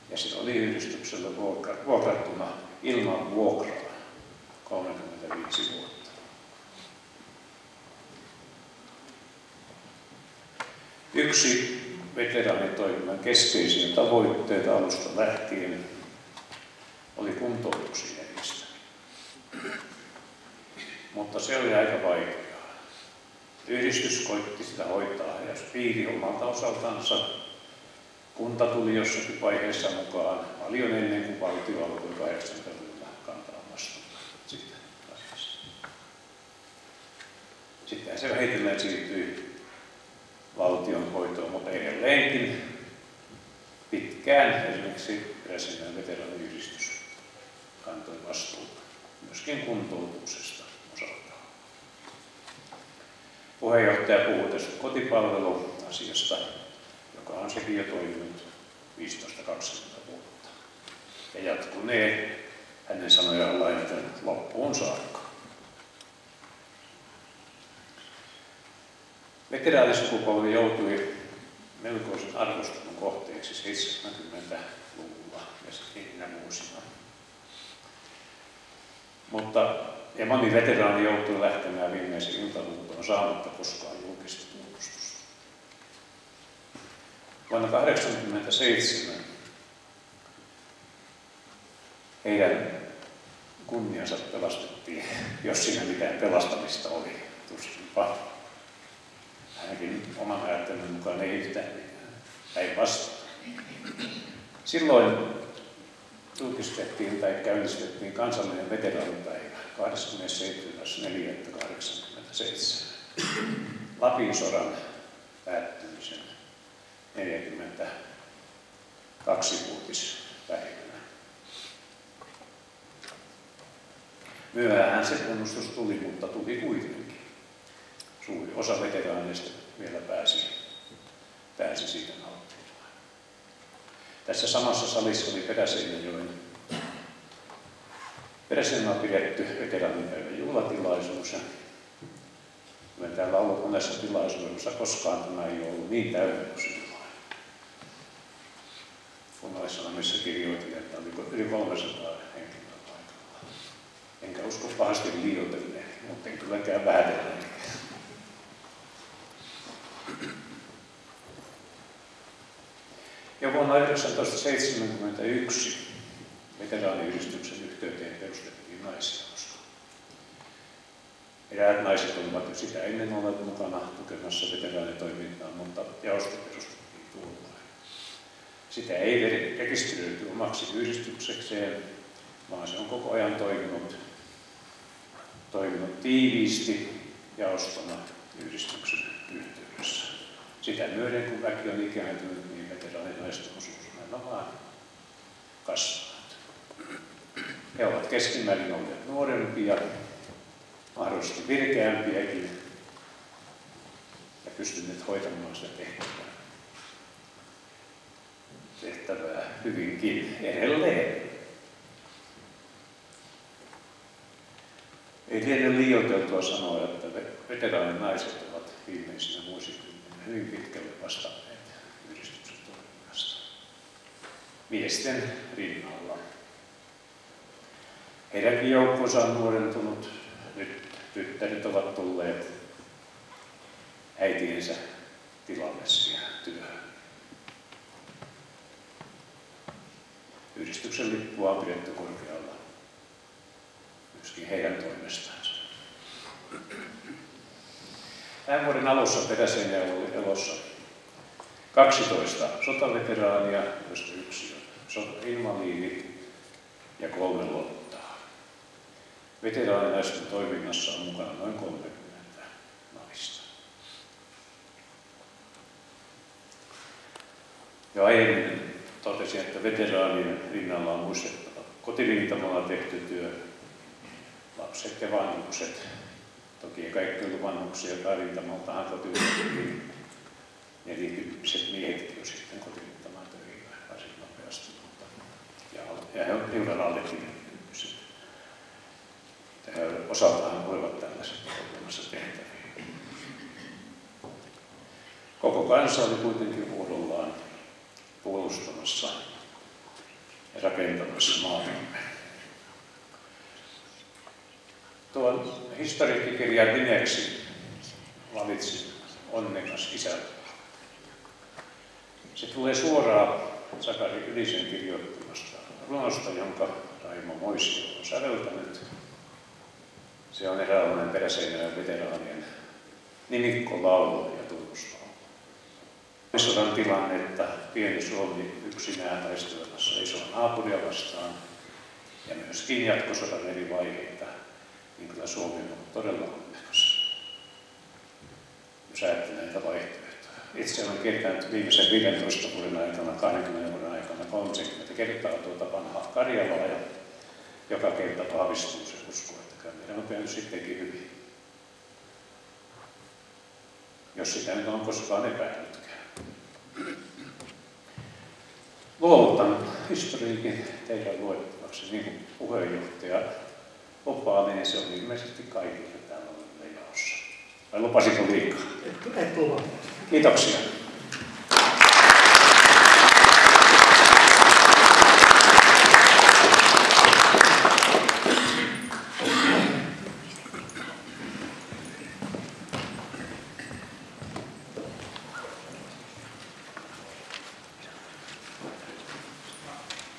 ja se oli yhdistyksellä vuokrattuna ilman vuokraa 35 vuotta. Yksi veteraanitoiminnan keskeisiä tavoitteita alusta lähtien oli kuntoutuksen järjestäminen. Mutta se oli aika vaikeaa. Yhdistys koitti sitä hoitaa ja piiri omalta osaltansa. Kunta tuli jossakin vaiheessa mukaan paljon ennen kuin valtio alkoi 80-luvulla kantaa vastuuta siitä asiasta. Sitten se vähitellen siirtyi valtion hoitoon, mutta edelleenkin pitkään esimerkiksi Peräseinäjoen veteraaniyhdistys kantoi vastuuta myöskin kuntoutuksesta osaltaan. Puheenjohtaja puhui tästä kotipalveluasiasta, joka on sekin jo toiminut 15-20 vuotta ja jatkunee hänen sanojaan lainaten loppuun saakka. Veteraanisukupolvi joutui melkoisen arvostelun kohteeksi 70-luvulla ja niinä vuosina. Ja moni veteraani joutui lähtemään viimeisen iltahuutoon saamatta koskaan julkista tunnustusta. Vuonna 1987 heidän kunniansa pelastettiin, jos siinä mitään pelastamista oli, tuskinpa. Ainakin oman ajattelun mukaan ei yhtään mitään, päinvastoin. Silloin julkistettiin tai käynnistettiin kansallinen veteraanipäivä 27.4.87. Lapin sodan päättymisen 42-vuotispäivänä. Myöhään se tunnustus tuli, mutta tuli kuitenkin. Suuri osa veteraaneista vielä pääsi siitä nauttimaan. Tässä samassa salissa oli Peräseinäjoella pidetty veteraanipäivän juhlatilaisuus. Olen täällä ollut monessa tilaisuudessa, koskaan tämä ei ollut niin täynnä kuin silloin. Kunnallissanomissa kirjoitin, että oli yli 300 henkilöä paikalla. Enkä usko pahasti liioitelleen, mutta en kylläkään vähätellen. Jo vuonna 1971 veteraaniyhdistyksen yhteyteen perustettiin naisjausto. Eräät naiset olivat jo sitä ennen olleet mukana tukemassa veteraanitoimintaa, mutta jaosto perustettiin tuolloin. Sitä ei rekisteröity omaksi yhdistyksekseen, vaan se on koko ajan toiminut tiiviisti jaostona yhdistyksen yhteydessä. Sitä myöden, kun väki on ikääntynyt, niin veteraaninaisten osuus aina vaan kasvaa. He ovat keskimäärin olleet nuorempia, mahdollisesti virkeämpiäkin ja pystyneet hoitamaan sitä tehtävää hyvinkin edelleen. Ei liene liioiteltua sanoa, että veteraaninaiset ovat viimeisinä vuosikymmeninä hyvin pitkälle vastanneet yhdistyksen toiminnasta miesten rinnalla. Heidänkin joukkonsa on nuorentunut. Nyt tyttäret ovat tulleet äitiensä tilalle siihen työhön. Yhdistyksen lippua on pidetty korkealla myöskin heidän toimestaan. Tämän vuoden alussa Peräseinäjoella oli elossa 12 sotaveteraania, joista yksi on sotainvaliidi ja 3 lottaa. Veteraaninaisten toiminnassa on mukana noin 30 naista. Jo aiemmin totesin, että veteraanien rinnalla on muistettava kotirintamalla tehty työ, lapset ja vanhukset. Toki ei kaikki ollut vanhuksia, tai rintamaltahan kotiutettiin 40-vuotiaat miehetkin jo sitten kotirintamaan töihin varsin nopeasti. Ja he ovat allekin osaltaan voivat tällaiset olemassa tehtäviä. Koko kansa oli kuitenkin vuorollaan puolustamassa ja rakentamassa maatamme. Tuon historiikkikirjan nimeksi valitsin Onnekas isäntä. Se tulee suoraan Sakari Ylisen kirjoittamasta runosta, jonka Raimo Moisio on säveltänyt. Se on eräänlainen Peräseinäjoen veteraanien nimikkolaulu ja tunnuslaulu. Sodan tilannetta pieni Suomi yksinään taistelemassa isoa naapuria vastaan ja myöskin jatkosodan eri vaiheita, niin kyllä Suomi on todella onnekas, jos ajattelee näitä vaihtoehtoja. Itse olen kiertänyt viimeisen 15 vuoden aikana, 20 vuoden aikana 30 kertaa tuota vanhaa Karjalaa ja joka kerta vahvistuu se usko, että kyllä meidän on käynyt sittenkin hyvin. Jos sitä nyt on koskaan epäilytkään. Luovutan historiikin teidän luettavaksi, niin kuin puheenjohtaja opaa, niin se on ilmeisesti kaikille täällä oleville jaossa. Vai lupasiko liikaa? Et lupa. Kiitoksia.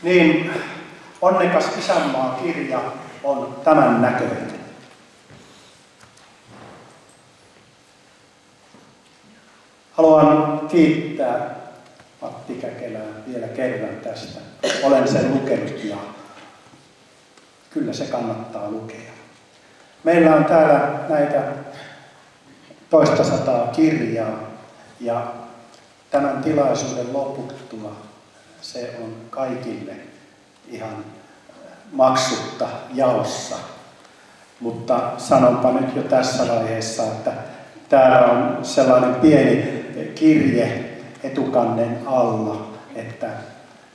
Niin, Onnekas isänmaa -kirja on tämän näköinen. Haluan kiittää Matti Käkelää vielä kerran tästä. Olen sen lukenut ja kyllä se kannattaa lukea. Meillä on täällä näitä toista sataa kirjaa ja tämän tilaisuuden loputtua se on kaikille ihan maksutta jaossa. Mutta sanonpa nyt jo tässä vaiheessa, että täällä on sellainen pieni kirje etukannen alla, että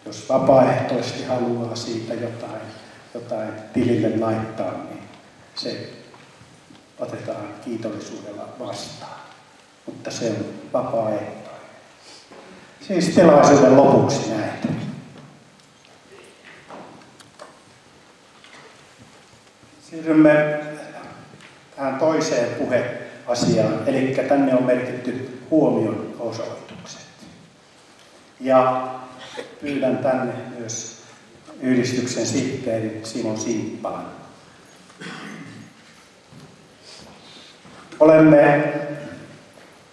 Jos vapaaehtoisesti haluaa siitä jotain tilille laittaa, niin se otetaan kiitollisuudella vastaan. Mutta se on vapaaehtoinen. Siis tilaisuuden lopuksi näitä. Siirrymme tähän toiseen puheasiaan, eli tänne on merkitty huomionosoitukset. Ja pyydän tänne myös yhdistyksen sihteeri Simo Simppalan. Olemme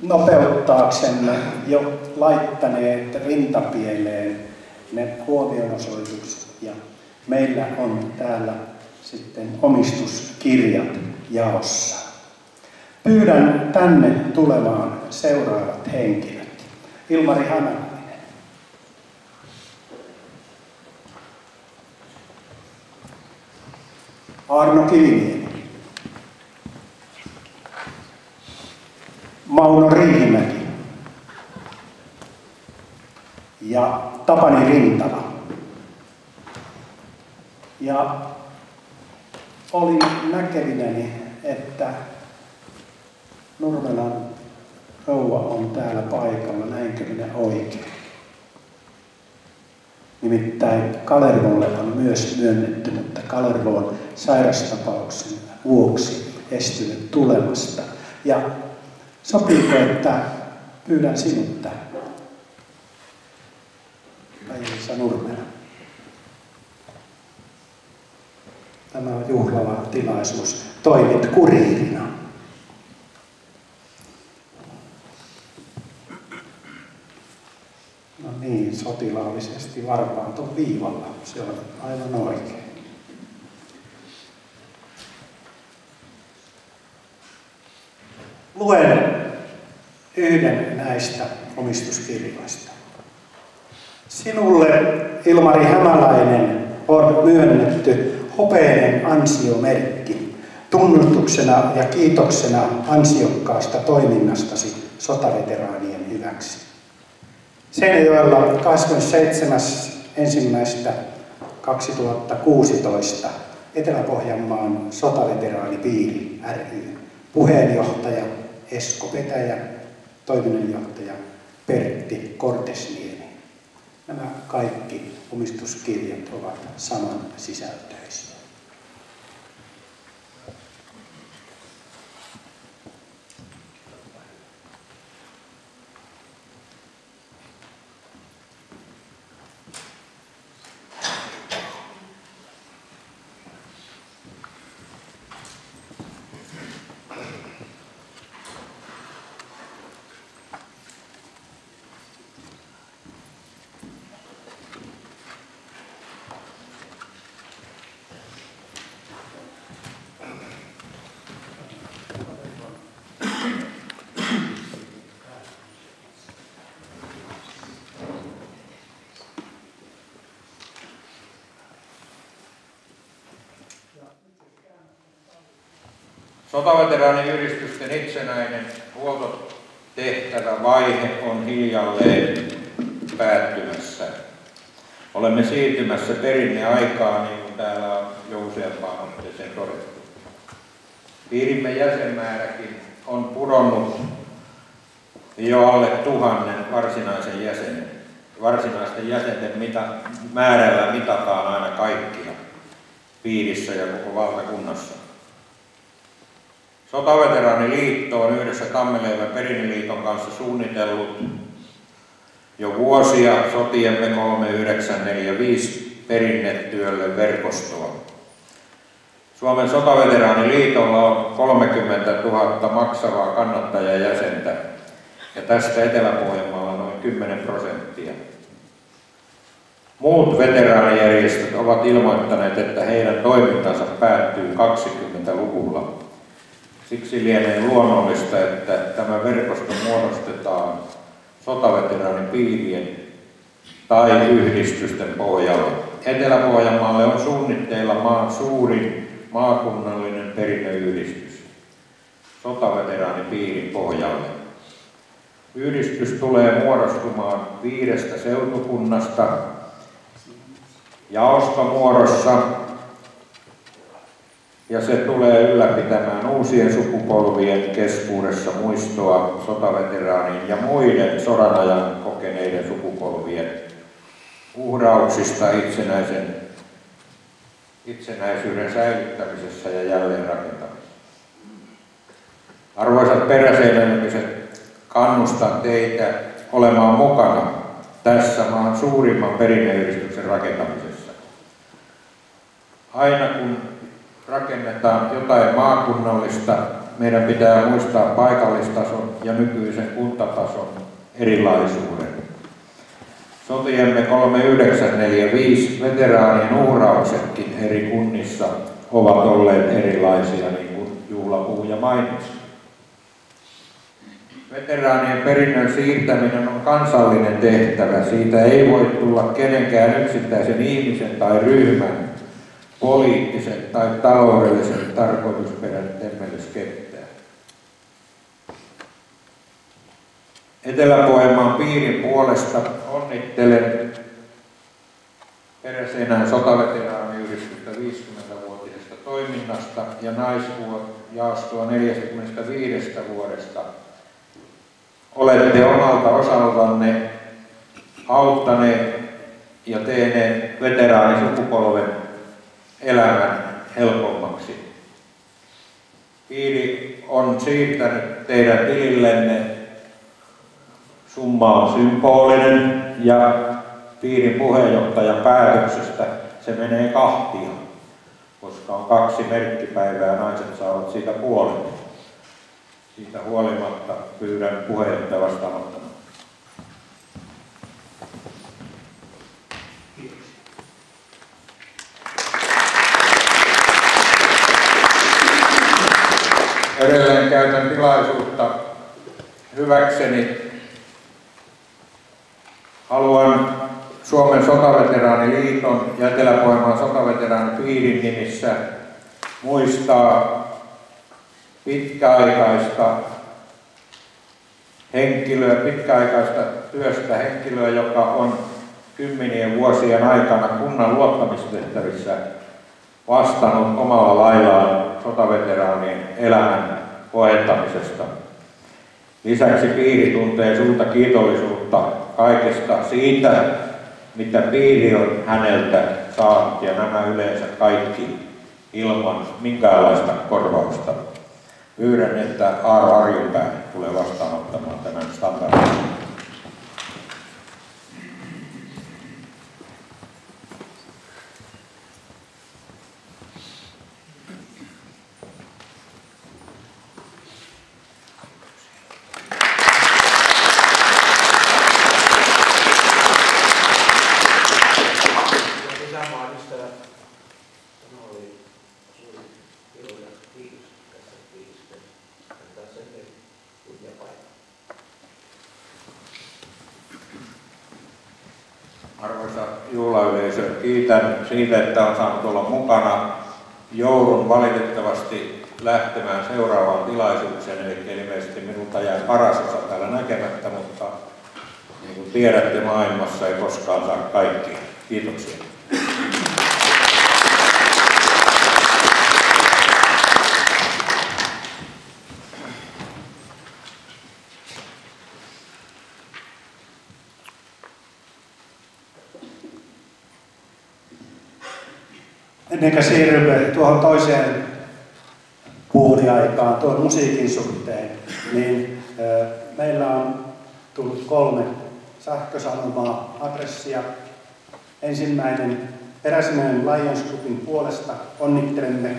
nopeuttaaksemme jo laittaneet rintapieleen ne huomionosoitukset ja meillä on täällä sitten omistuskirjat jaossa. Pyydän tänne tulemaan seuraavat henkilöt. Ilmari Hämäläinen. Arno Kiviniemi. Mauno Riihimäki. Ja Tapani Rintala. Ja olin näkevinäni, että Nurmelan rouva on täällä paikalla, näinkö minä oikein? Nimittäin Kalervolle on myös myönnetty, mutta Kalervo on sairastapauksen vuoksi estynyt tulemasta. Ja sopiiko, että pyydän sinut tänne? Päivissä Nurmela. Tämä on juhlava tilaisuus. Toimit kuriirina. No niin, sotilaallisesti varpaaton viivalla. Se on aivan oikein. Luen yhden näistä omistuskirjoista. Sinulle, Ilmari Hämäläinen, on myönnetty hopeinen ansiomerkki tunnustuksena ja kiitoksena ansiokkaasta toiminnastasi sotaveteraanien hyväksi. Seinäjoella 27.1.2016 Etelä-Pohjanmaan sotaveteraanipiiri ry puheenjohtaja Esko Petäjä, toiminnanjohtaja Pertti Kortesniemi. Nämä kaikki omistuskirjat ovat saman sisältöisiä. Sotaveteraaniyhdistysten itsenäinen huoltotehtävä vaihe on hiljalleen päättymässä. Olemme siirtymässä perinneaikaan, niin kuin täällä on jo useampaan otteeseen todettu. Piirimme jäsenmääräkin on pudonnut jo alle 1000 varsinaisen jäsenen. Varsinaisten jäsenten määrällä mitataan aina kaikkia piirissä ja koko valtakunnassa. Sotaveteraaniliitto on yhdessä Tammeleivän Perinneliiton kanssa suunnitellut jo vuosia sotiemme 3945 perinnetyölle verkostoa. Suomen sotaveteraaniliitolla on 30 000 maksavaa kannattajajäsentä ja tästä Etelä-Pohjanmaalla noin 10%. Muut veteraanijärjestöt ovat ilmoittaneet, että heidän toimintansa päättyy 20-luvulla. Siksi lienee luonnollista, että tämä verkosto muodostetaan sotaveteraanipiirien tai yhdistysten pohjalle. Etelä-Pohjanmaalle on suunnitteilla maan suurin maakunnallinen perinnöyhdistys sotaveteraanipiirin pohjalle. Yhdistys tulee muodostumaan 5 seutukunnasta jaostomuodossa, ja se tulee ylläpitämään uusien sukupolvien keskuudessa muistoa sotaveteraanin ja muiden sodan ajan kokeneiden sukupolvien uhrauksista itsenäisyyden säilyttämisessä ja jälleenrakentamisessa. Arvoisat peräseinäläiset, kannustan teitä olemaan mukana tässä maan suurimman perinneyhdistyksen rakentamisessa. Aina kun rakennetaan jotain maakunnallista, meidän pitää muistaa paikallistason ja nykyisen kuntatason erilaisuuden. Sotiemme 3945 veteraanien uhrauksetkin eri kunnissa ovat olleet erilaisia, niin kuin juhlapuhuja mainitsi. Veteraanien perinnön siirtäminen on kansallinen tehtävä. Siitä ei voi tulla kenenkään yksittäisen ihmisen tai ryhmän poliittisen tai taloudellisen tarkoitusperän temmellyskenttää. Etelä-Pohjanmaan piirin puolesta onnittelen Peräseinän sotaveteraaniyhdistystä 50-vuotisesta toiminnasta ja naisjaostoa 45 vuodesta. Olette omalta osaltanne auttaneet ja tehneet veteraanisukupolven elämän helpommaksi. Piiri on siirtänyt teidän tilillenne. Summa on symbolinen ja piirin puheenjohtajan päätöksestä se menee kahtia, koska on 2 merkkipäivää ja naiset saavat siitä puolen. Siitä huolimatta pyydän puheenjohtaja vastaanottamaan. Edelleen käytän tilaisuutta hyväkseni. Haluan Suomen sotaveteraaniliiton ja Etelä-Pohjanmaan sotaveteraanipiirin nimissä muistaa pitkäaikaista työstä henkilöä, joka on 10 vuosien aikana kunnan luottamistehtävissä vastannut omalla laillaan sotaveteraanien elämän kohentamisesta. Lisäksi piiri tuntee suurta kiitollisuutta kaikesta siitä, mitä piiri on häneltä saanut, ja nämä yleensä kaikki ilman minkäänlaista korvausta. Pyydän, että Aaro Harjunpää tulee vastaanottamaan tämän standardin. Arvoisa juhlayleisö, kiitän siitä, että olen saanut olla mukana. Joudun valitettavasti lähtemään seuraavaan tilaisuuteen, eli ilmeisesti minulta jää paras osa täällä näkemättä, mutta niin kuin tiedätte, maailmassa ei koskaan saa kaikkia. Kiitoksia. Ennen kuin siirrymme tuohon toiseen puoliaikaan, tuon musiikin suhteen, niin meillä on tullut 3 sähkösanomaa, adressia. Ensimmäinen Peräseinän Lions Clubin puolesta onnittelemme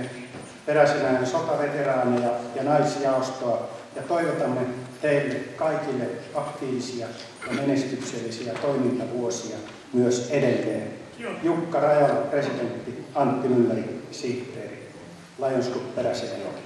Peräseinän sotaveteraaneja ja naisjaostoa ja toivotamme teille kaikille aktiivisia ja menestyksellisiä toimintavuosia myös edelleen. Jukka Rajala, presidentti, Antti Mylläri, sihteeri, Lions Club Peräseinäjoki.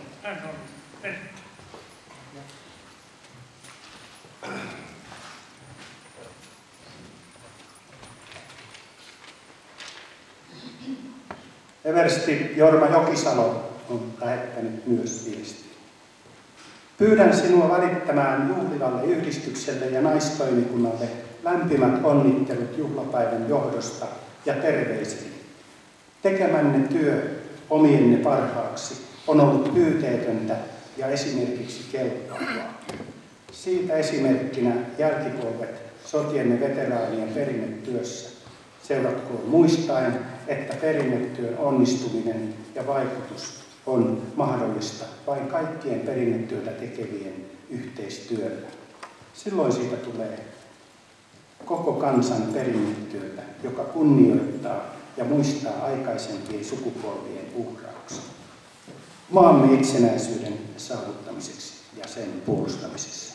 Eversti Jorma Jokisalo on lähettänyt myös viestiä. Pyydän sinua välittämään juhlivalle yhdistykselle ja naistoimikunnalle lämpimät onnittelut juhlapäivän johdosta ja terveiseni. Tekemänne työ omienne parhaaksi on ollut pyyteetöntä ja esimerkiksi kelpaavaa. Siitä esimerkkinä jälkipolvet sotiemme veteraanien perinnetyössä. Seuratkoon muistaen, että perinnetyön onnistuminen ja vaikutus on mahdollista vain kaikkien perinnetyötä tekevien yhteistyöllä. Silloin siitä tulee koko kansan perinnetyötä, joka kunnioittaa ja muistaa aikaisempien sukupolvien uhrauksia maamme itsenäisyyden saavuttamiseksi ja sen puolustamisessa.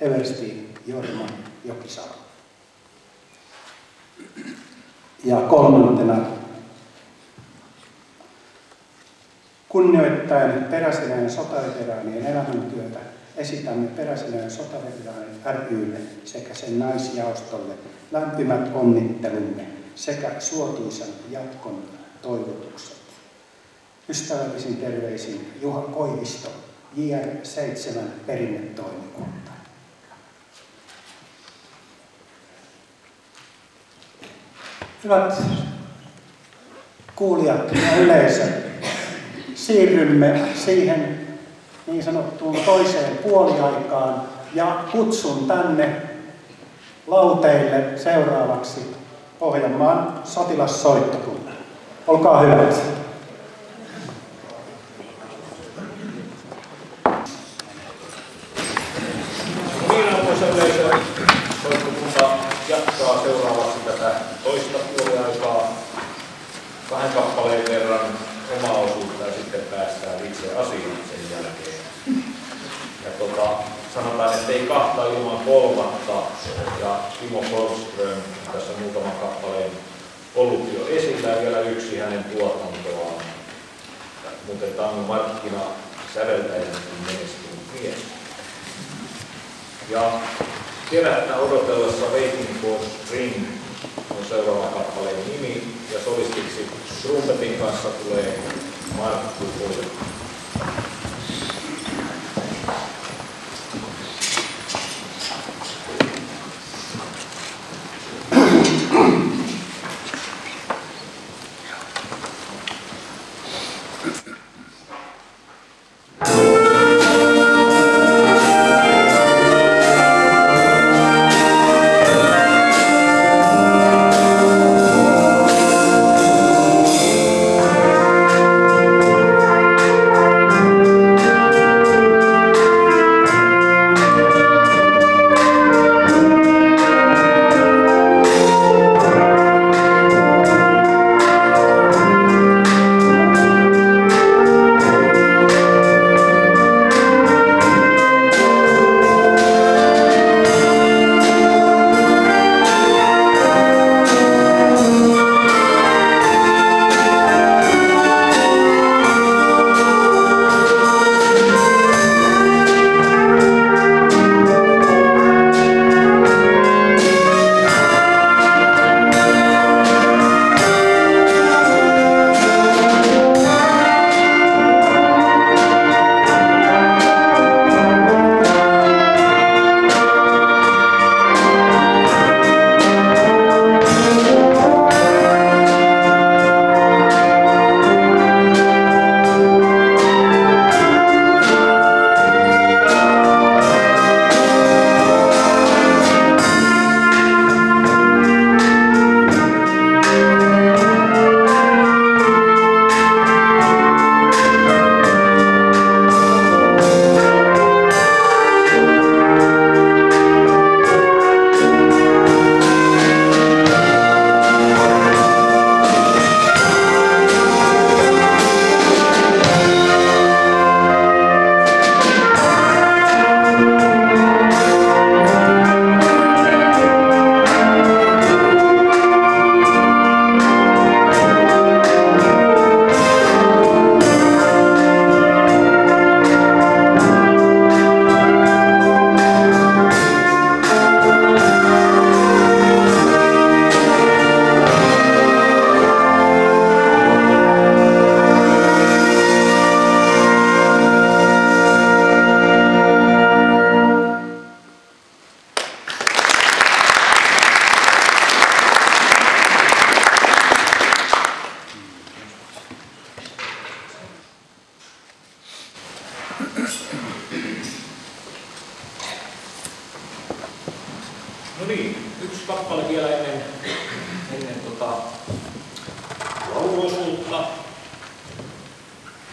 Eversti Jorma Jokisalo. Ja kolmantena, kunnioittaen Peräselän sotaveteraanien elämäntyötä esitämme Peräselän sotaveteraanit ry:lle sekä sen naisjaostolle lämpimät onnittelumme sekä suotuisan jatkon toivotukset. Ystävällisin terveisin Juha Koivisto, JR7 perinnetoimikunta. Hyvät kuulijat ja yleisö, siirrymme siihen niin sanottuun toiseen puoliaikaan ja kutsun tänne lauteille seuraavaksi Pohjanmaan sotilassoittokunnan. Olkaa hyvät. Soittokunta jatkaa seuraavaksi tätä toista puoliaikaa 2 kappaleen verran omaa osuutta ja sitten päästään itse asiaan sen jälkeen. Ja sanotaan, että ei kahta ilman kolmatta. Ja Timo Forsström tässä muutama kappaleen ollut jo esillä ja vielä yksi hänen tuotantoaan. Mutta tangon markkina säveltäjänä menestynyt mies. Ja kevättä odotellessa Waiting for Spring on seuraava kappaleen nimi ja solistiksi trumpetin kanssa tulee Markku Poika. Thank No niin, yksi kappale vielä ennen lauluosuutta.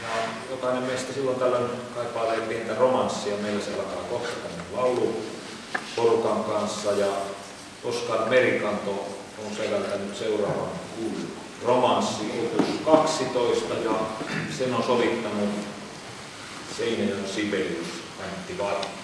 Ja jokainen meistä silloin tällöin kaipailee pientä romanssia. Meillä se alkaa kohta tänne lauluporukan kanssa. Ja Oskar Merikanto on säveltänyt seuraavan romanssi opus 12 ja sen on sovittanut Seinäjoen Sibelius Antti Varma.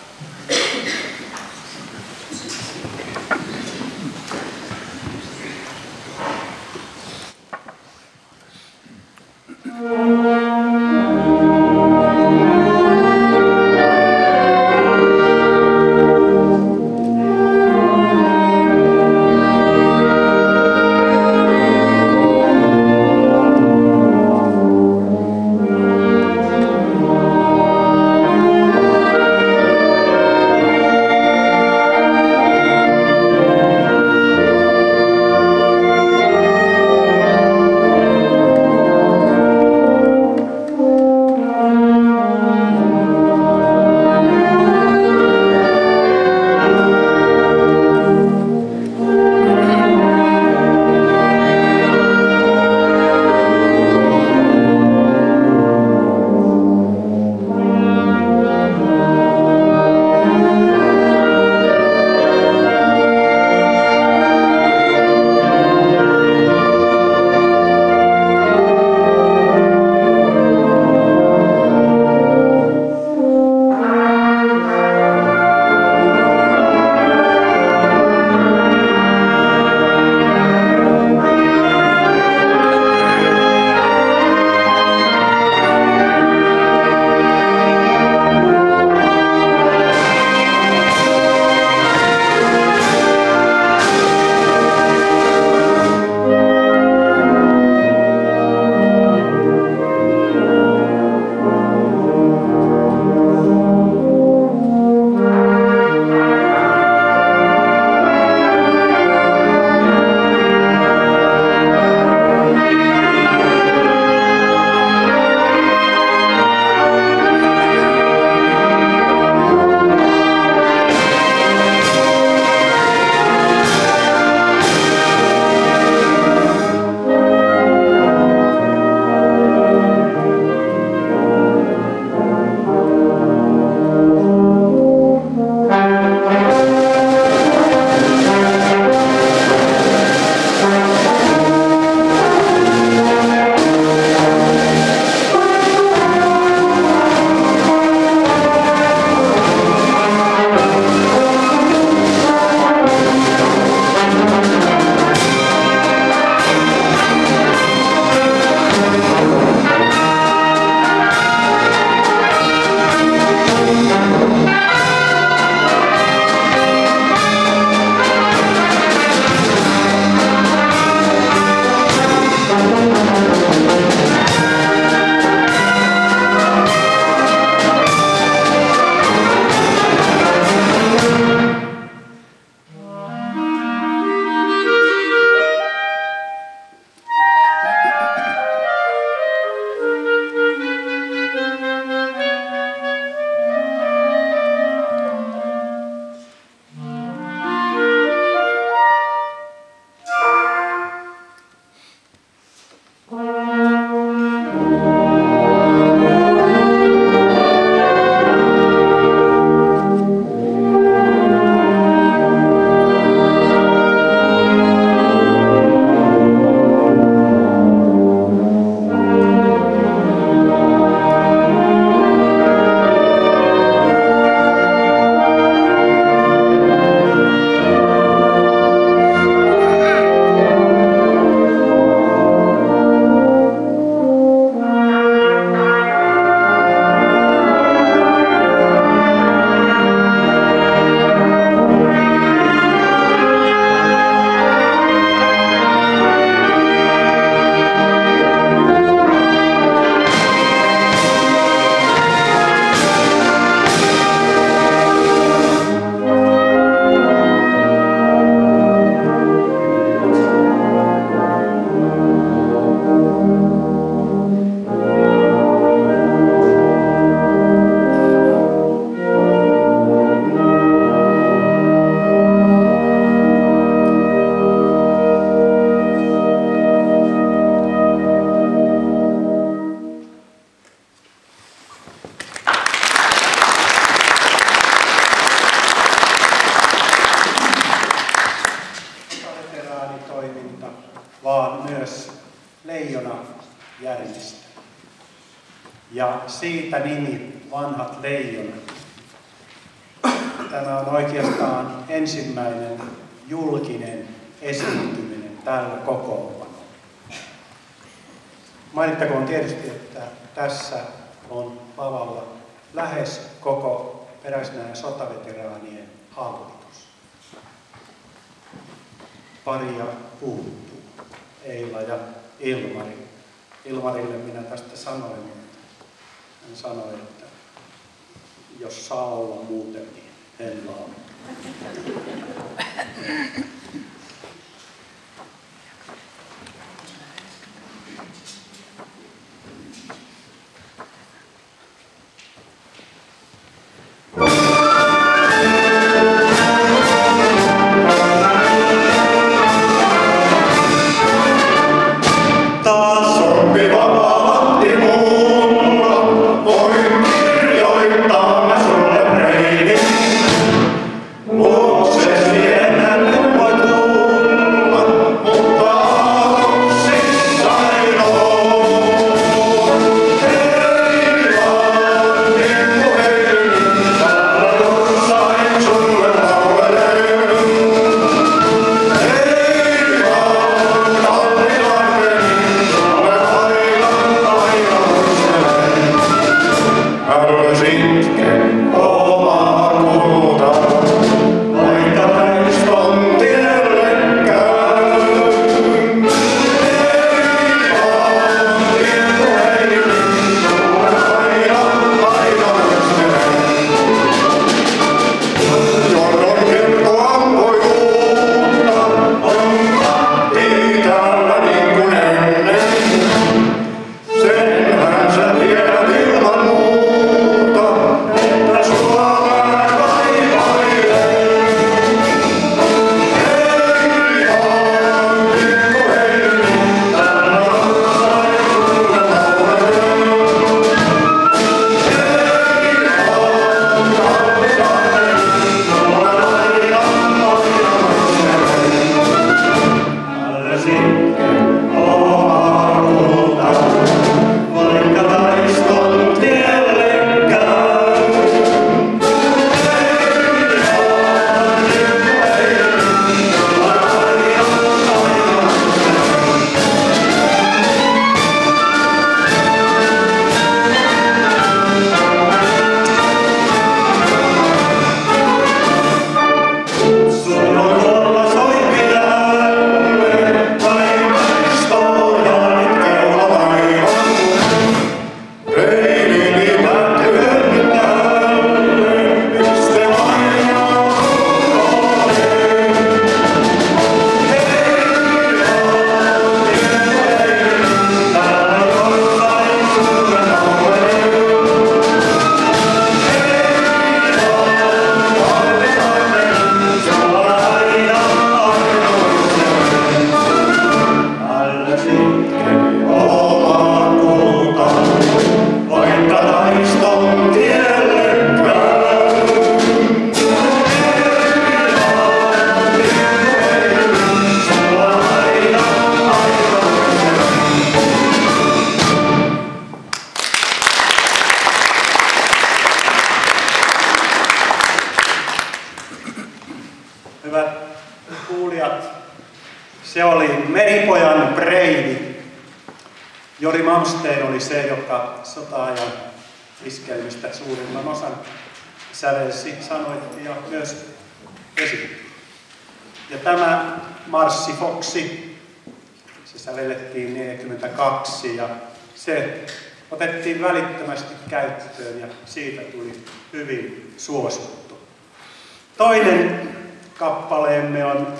ja siitä nimi Vanhat leijonat. Tämä on oikeastaan ensimmäinen julkinen esiintyminen tällä kokoonpanolla. Mainittakoon tietysti, että tässä on lavalla lähes koko Peräsnäen sotaveteraanien hallitus. Paria puuttuu, Eila ja Ilmari. Ilmarille minä tästä sanoin, että hän sanoi, että jos saa olla muuten, niin en laula. Hyvät kuulijat, se oli Meripojan Breidi. Jori Malmsteen oli se, joka sota-ajan iskelmistä suurimman osan sävelsi, sanoitti ja myös esitti. Ja tämä Marssi Foxi, se sävellettiin 42 ja se otettiin välittömästi käyttöön ja siitä tuli hyvin suosittu. Toinen kappaleemme on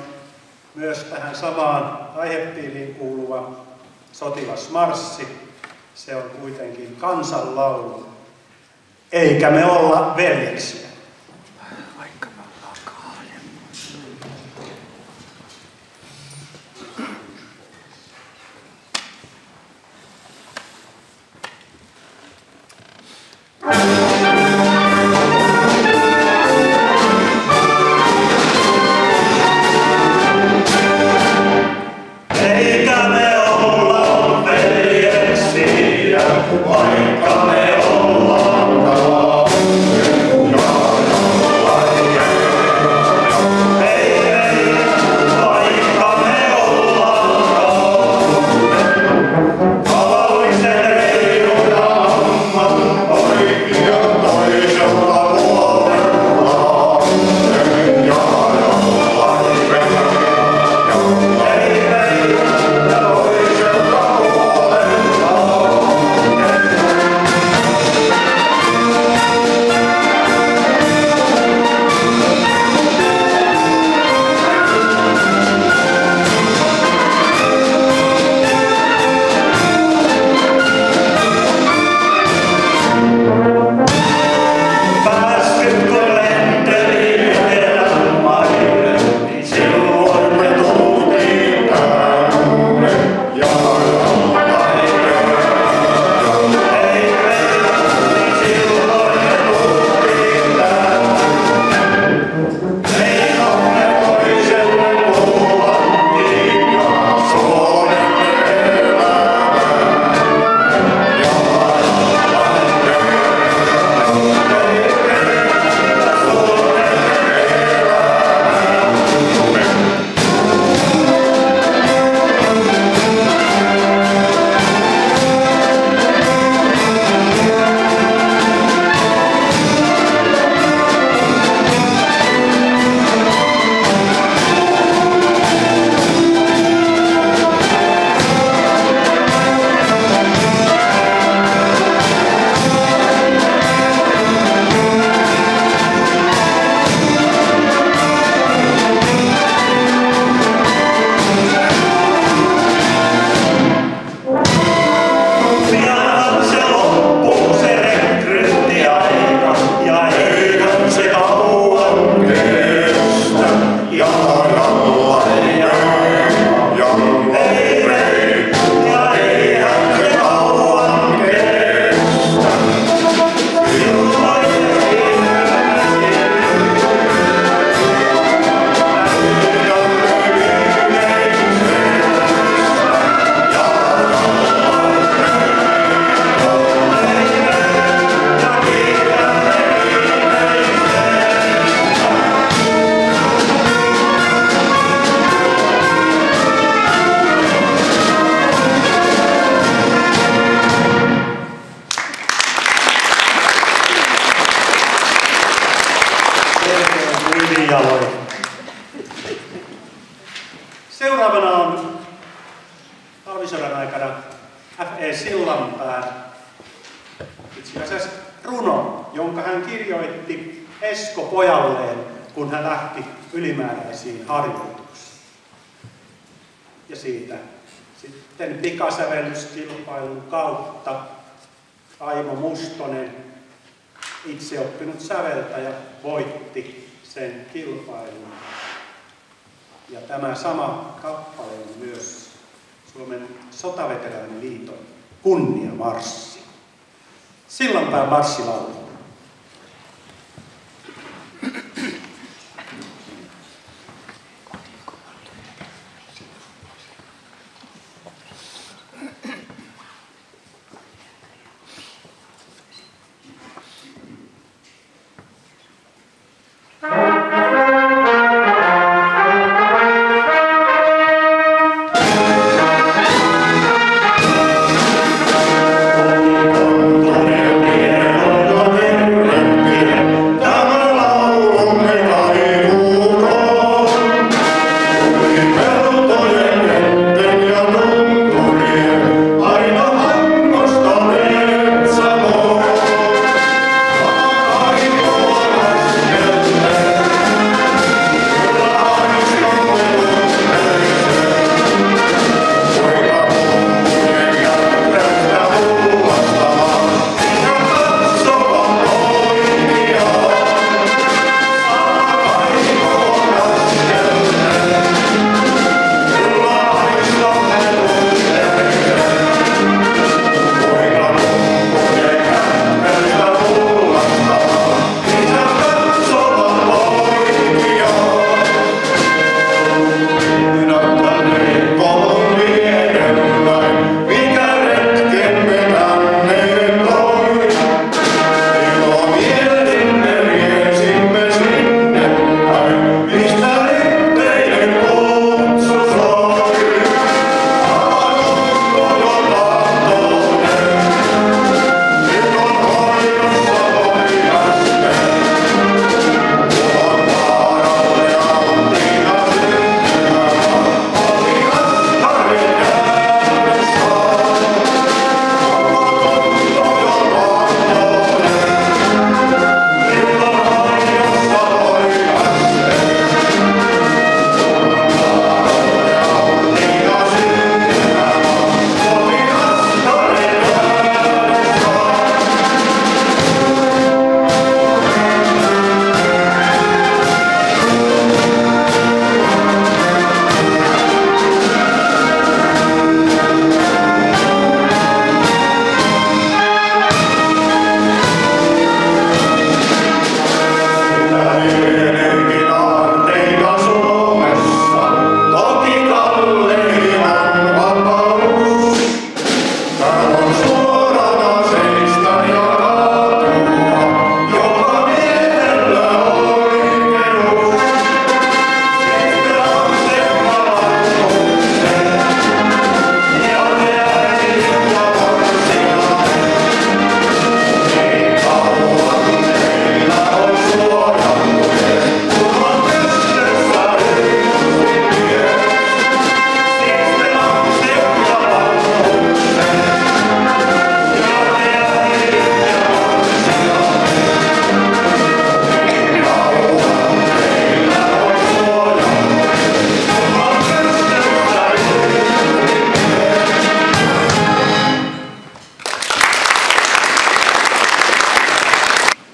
myös tähän samaan aihepiiriin kuuluva Sotilasmarssi. Se on kuitenkin kansanlaulu. Eikä me olla veljeksiä. Vaikka me ollaan kahden. Eikä me olla veljeksiä, vaikka me Ojalo. Seuraavana on talvisodan aikana F.E. Sillanpään itse asiassa runo, jonka hän kirjoitti Esko pojalleen, kun hän lähti ylimääräisiin harjoituksiin. Ja siitä sitten pikasävellyskilpailun kautta Aimo Mustonen, itseoppinut säveltäjä, voitti sen kilpailun. Ja tämä sama kappale on myös Suomen sotaveteraaniliiton kunniamarssi. Sillanpään marssilaulu.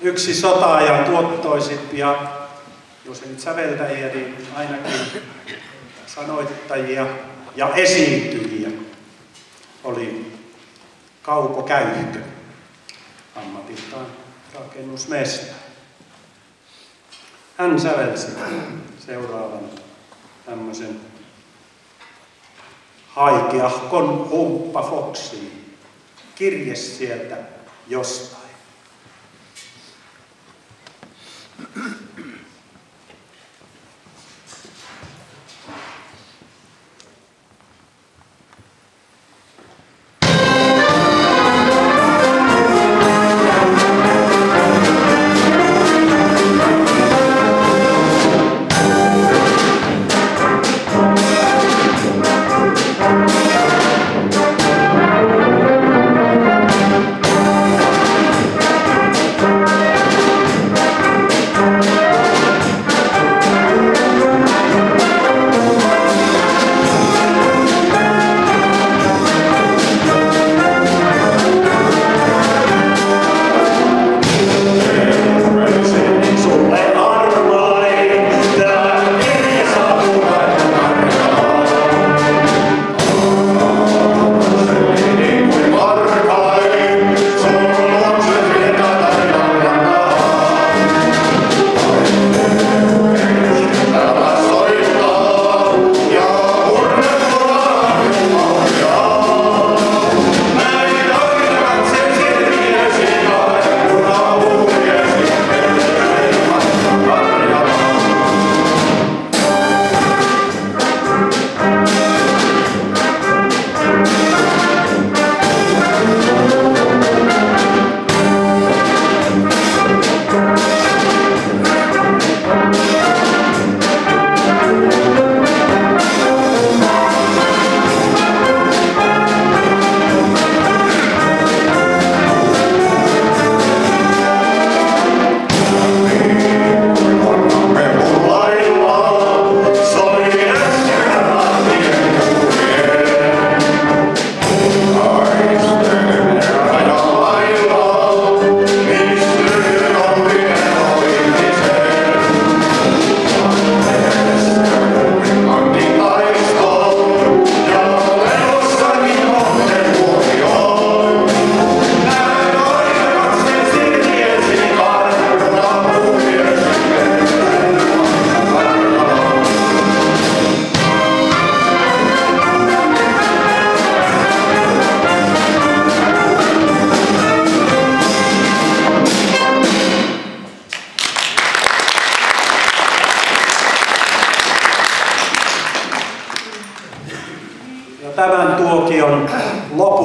Yksi sota-ajan tuottoisimpia, jos ei nyt säveltäjiä, niin ainakin sanoittajia ja esiintyjiä oli Kauko Käyhkö, ammatiltaan rakennusmestari. Hän sävelsi seuraavan tämmöisen haikeahkon humppa foksiin, kirje sieltä jostain.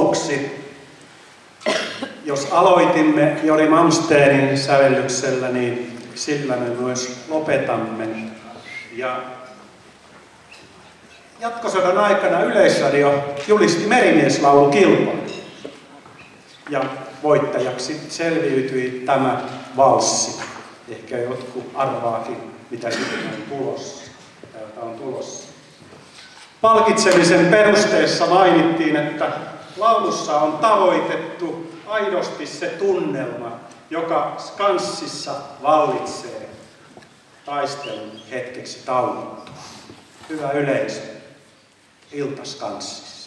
lopuksi, jos aloitimme Jori Malmsteenin sävellyksellä, niin sillä me myös lopetamme. Ja jatkosodan aikana Yleisradio julisti merimieslaulukilpailun. Ja voittajaksi selviytyi tämä valssi. Ehkä jotkut arvaakin, mitä sitten on tulossa. Täältä on tulossa. Palkitsemisen perusteessa mainittiin, että laulussa on tavoitettu aidosti se tunnelma, joka skanssissa vallitsee taistelun hetkeksi tauottua. Hyvä yleisö, ilta skanssissa.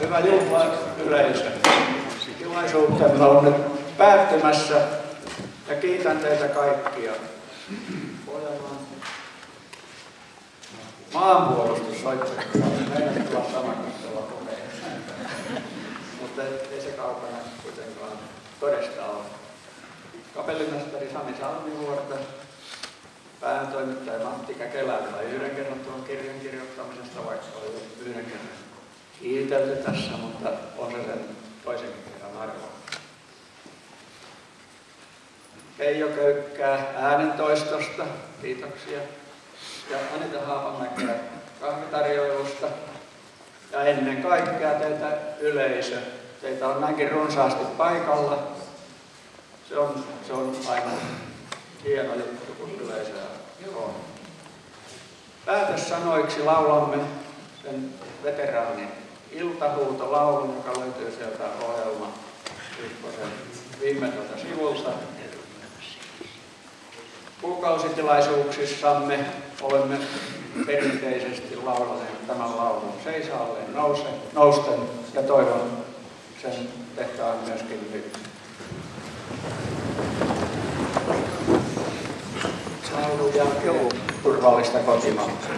Hyvä juhlayleisö. Tilaisuutemme on nyt päättymässä ja kiitän teitä kaikkia. Maanpuolustus soittakaa. Meidän tulla samankattava kokea. Mutta ei se kaukana kuitenkaan todesta ole. Kapellimestari Sami Salmivuorta, päätoimittaja Matti Käkelä tai yhden kerran tuon kirjan kirjoittamisesta, vaikka oli yhden kerran kiitelty tässä, mutta on se sen toisen kerran arvoa. Keijo Köykkää äänentoistosta, kiitoksia. Ja Anita Haapamäkeä kahvitarjoilusta. Ja ennen kaikkea teitä yleisö. Teitä on näinkin runsaasti paikalla. Se on aina hieno juttu, kun yleisöä on. Päätössanoiksi laulamme sen veteraanin iltahuutolaulun, joka löytyy sieltä ohjelma Ykkösen viimeiseltä sivulta. Kuukausitilaisuuksissamme olemme perinteisesti laulaneet tämän laulun seisaalleen nousten ja toivon sen tehtaan myöskin nyt. Laulu ja turvallista kotimaata.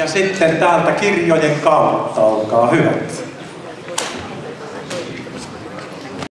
Ja sitten täältä kirjojen kautta, olkaa hyvät.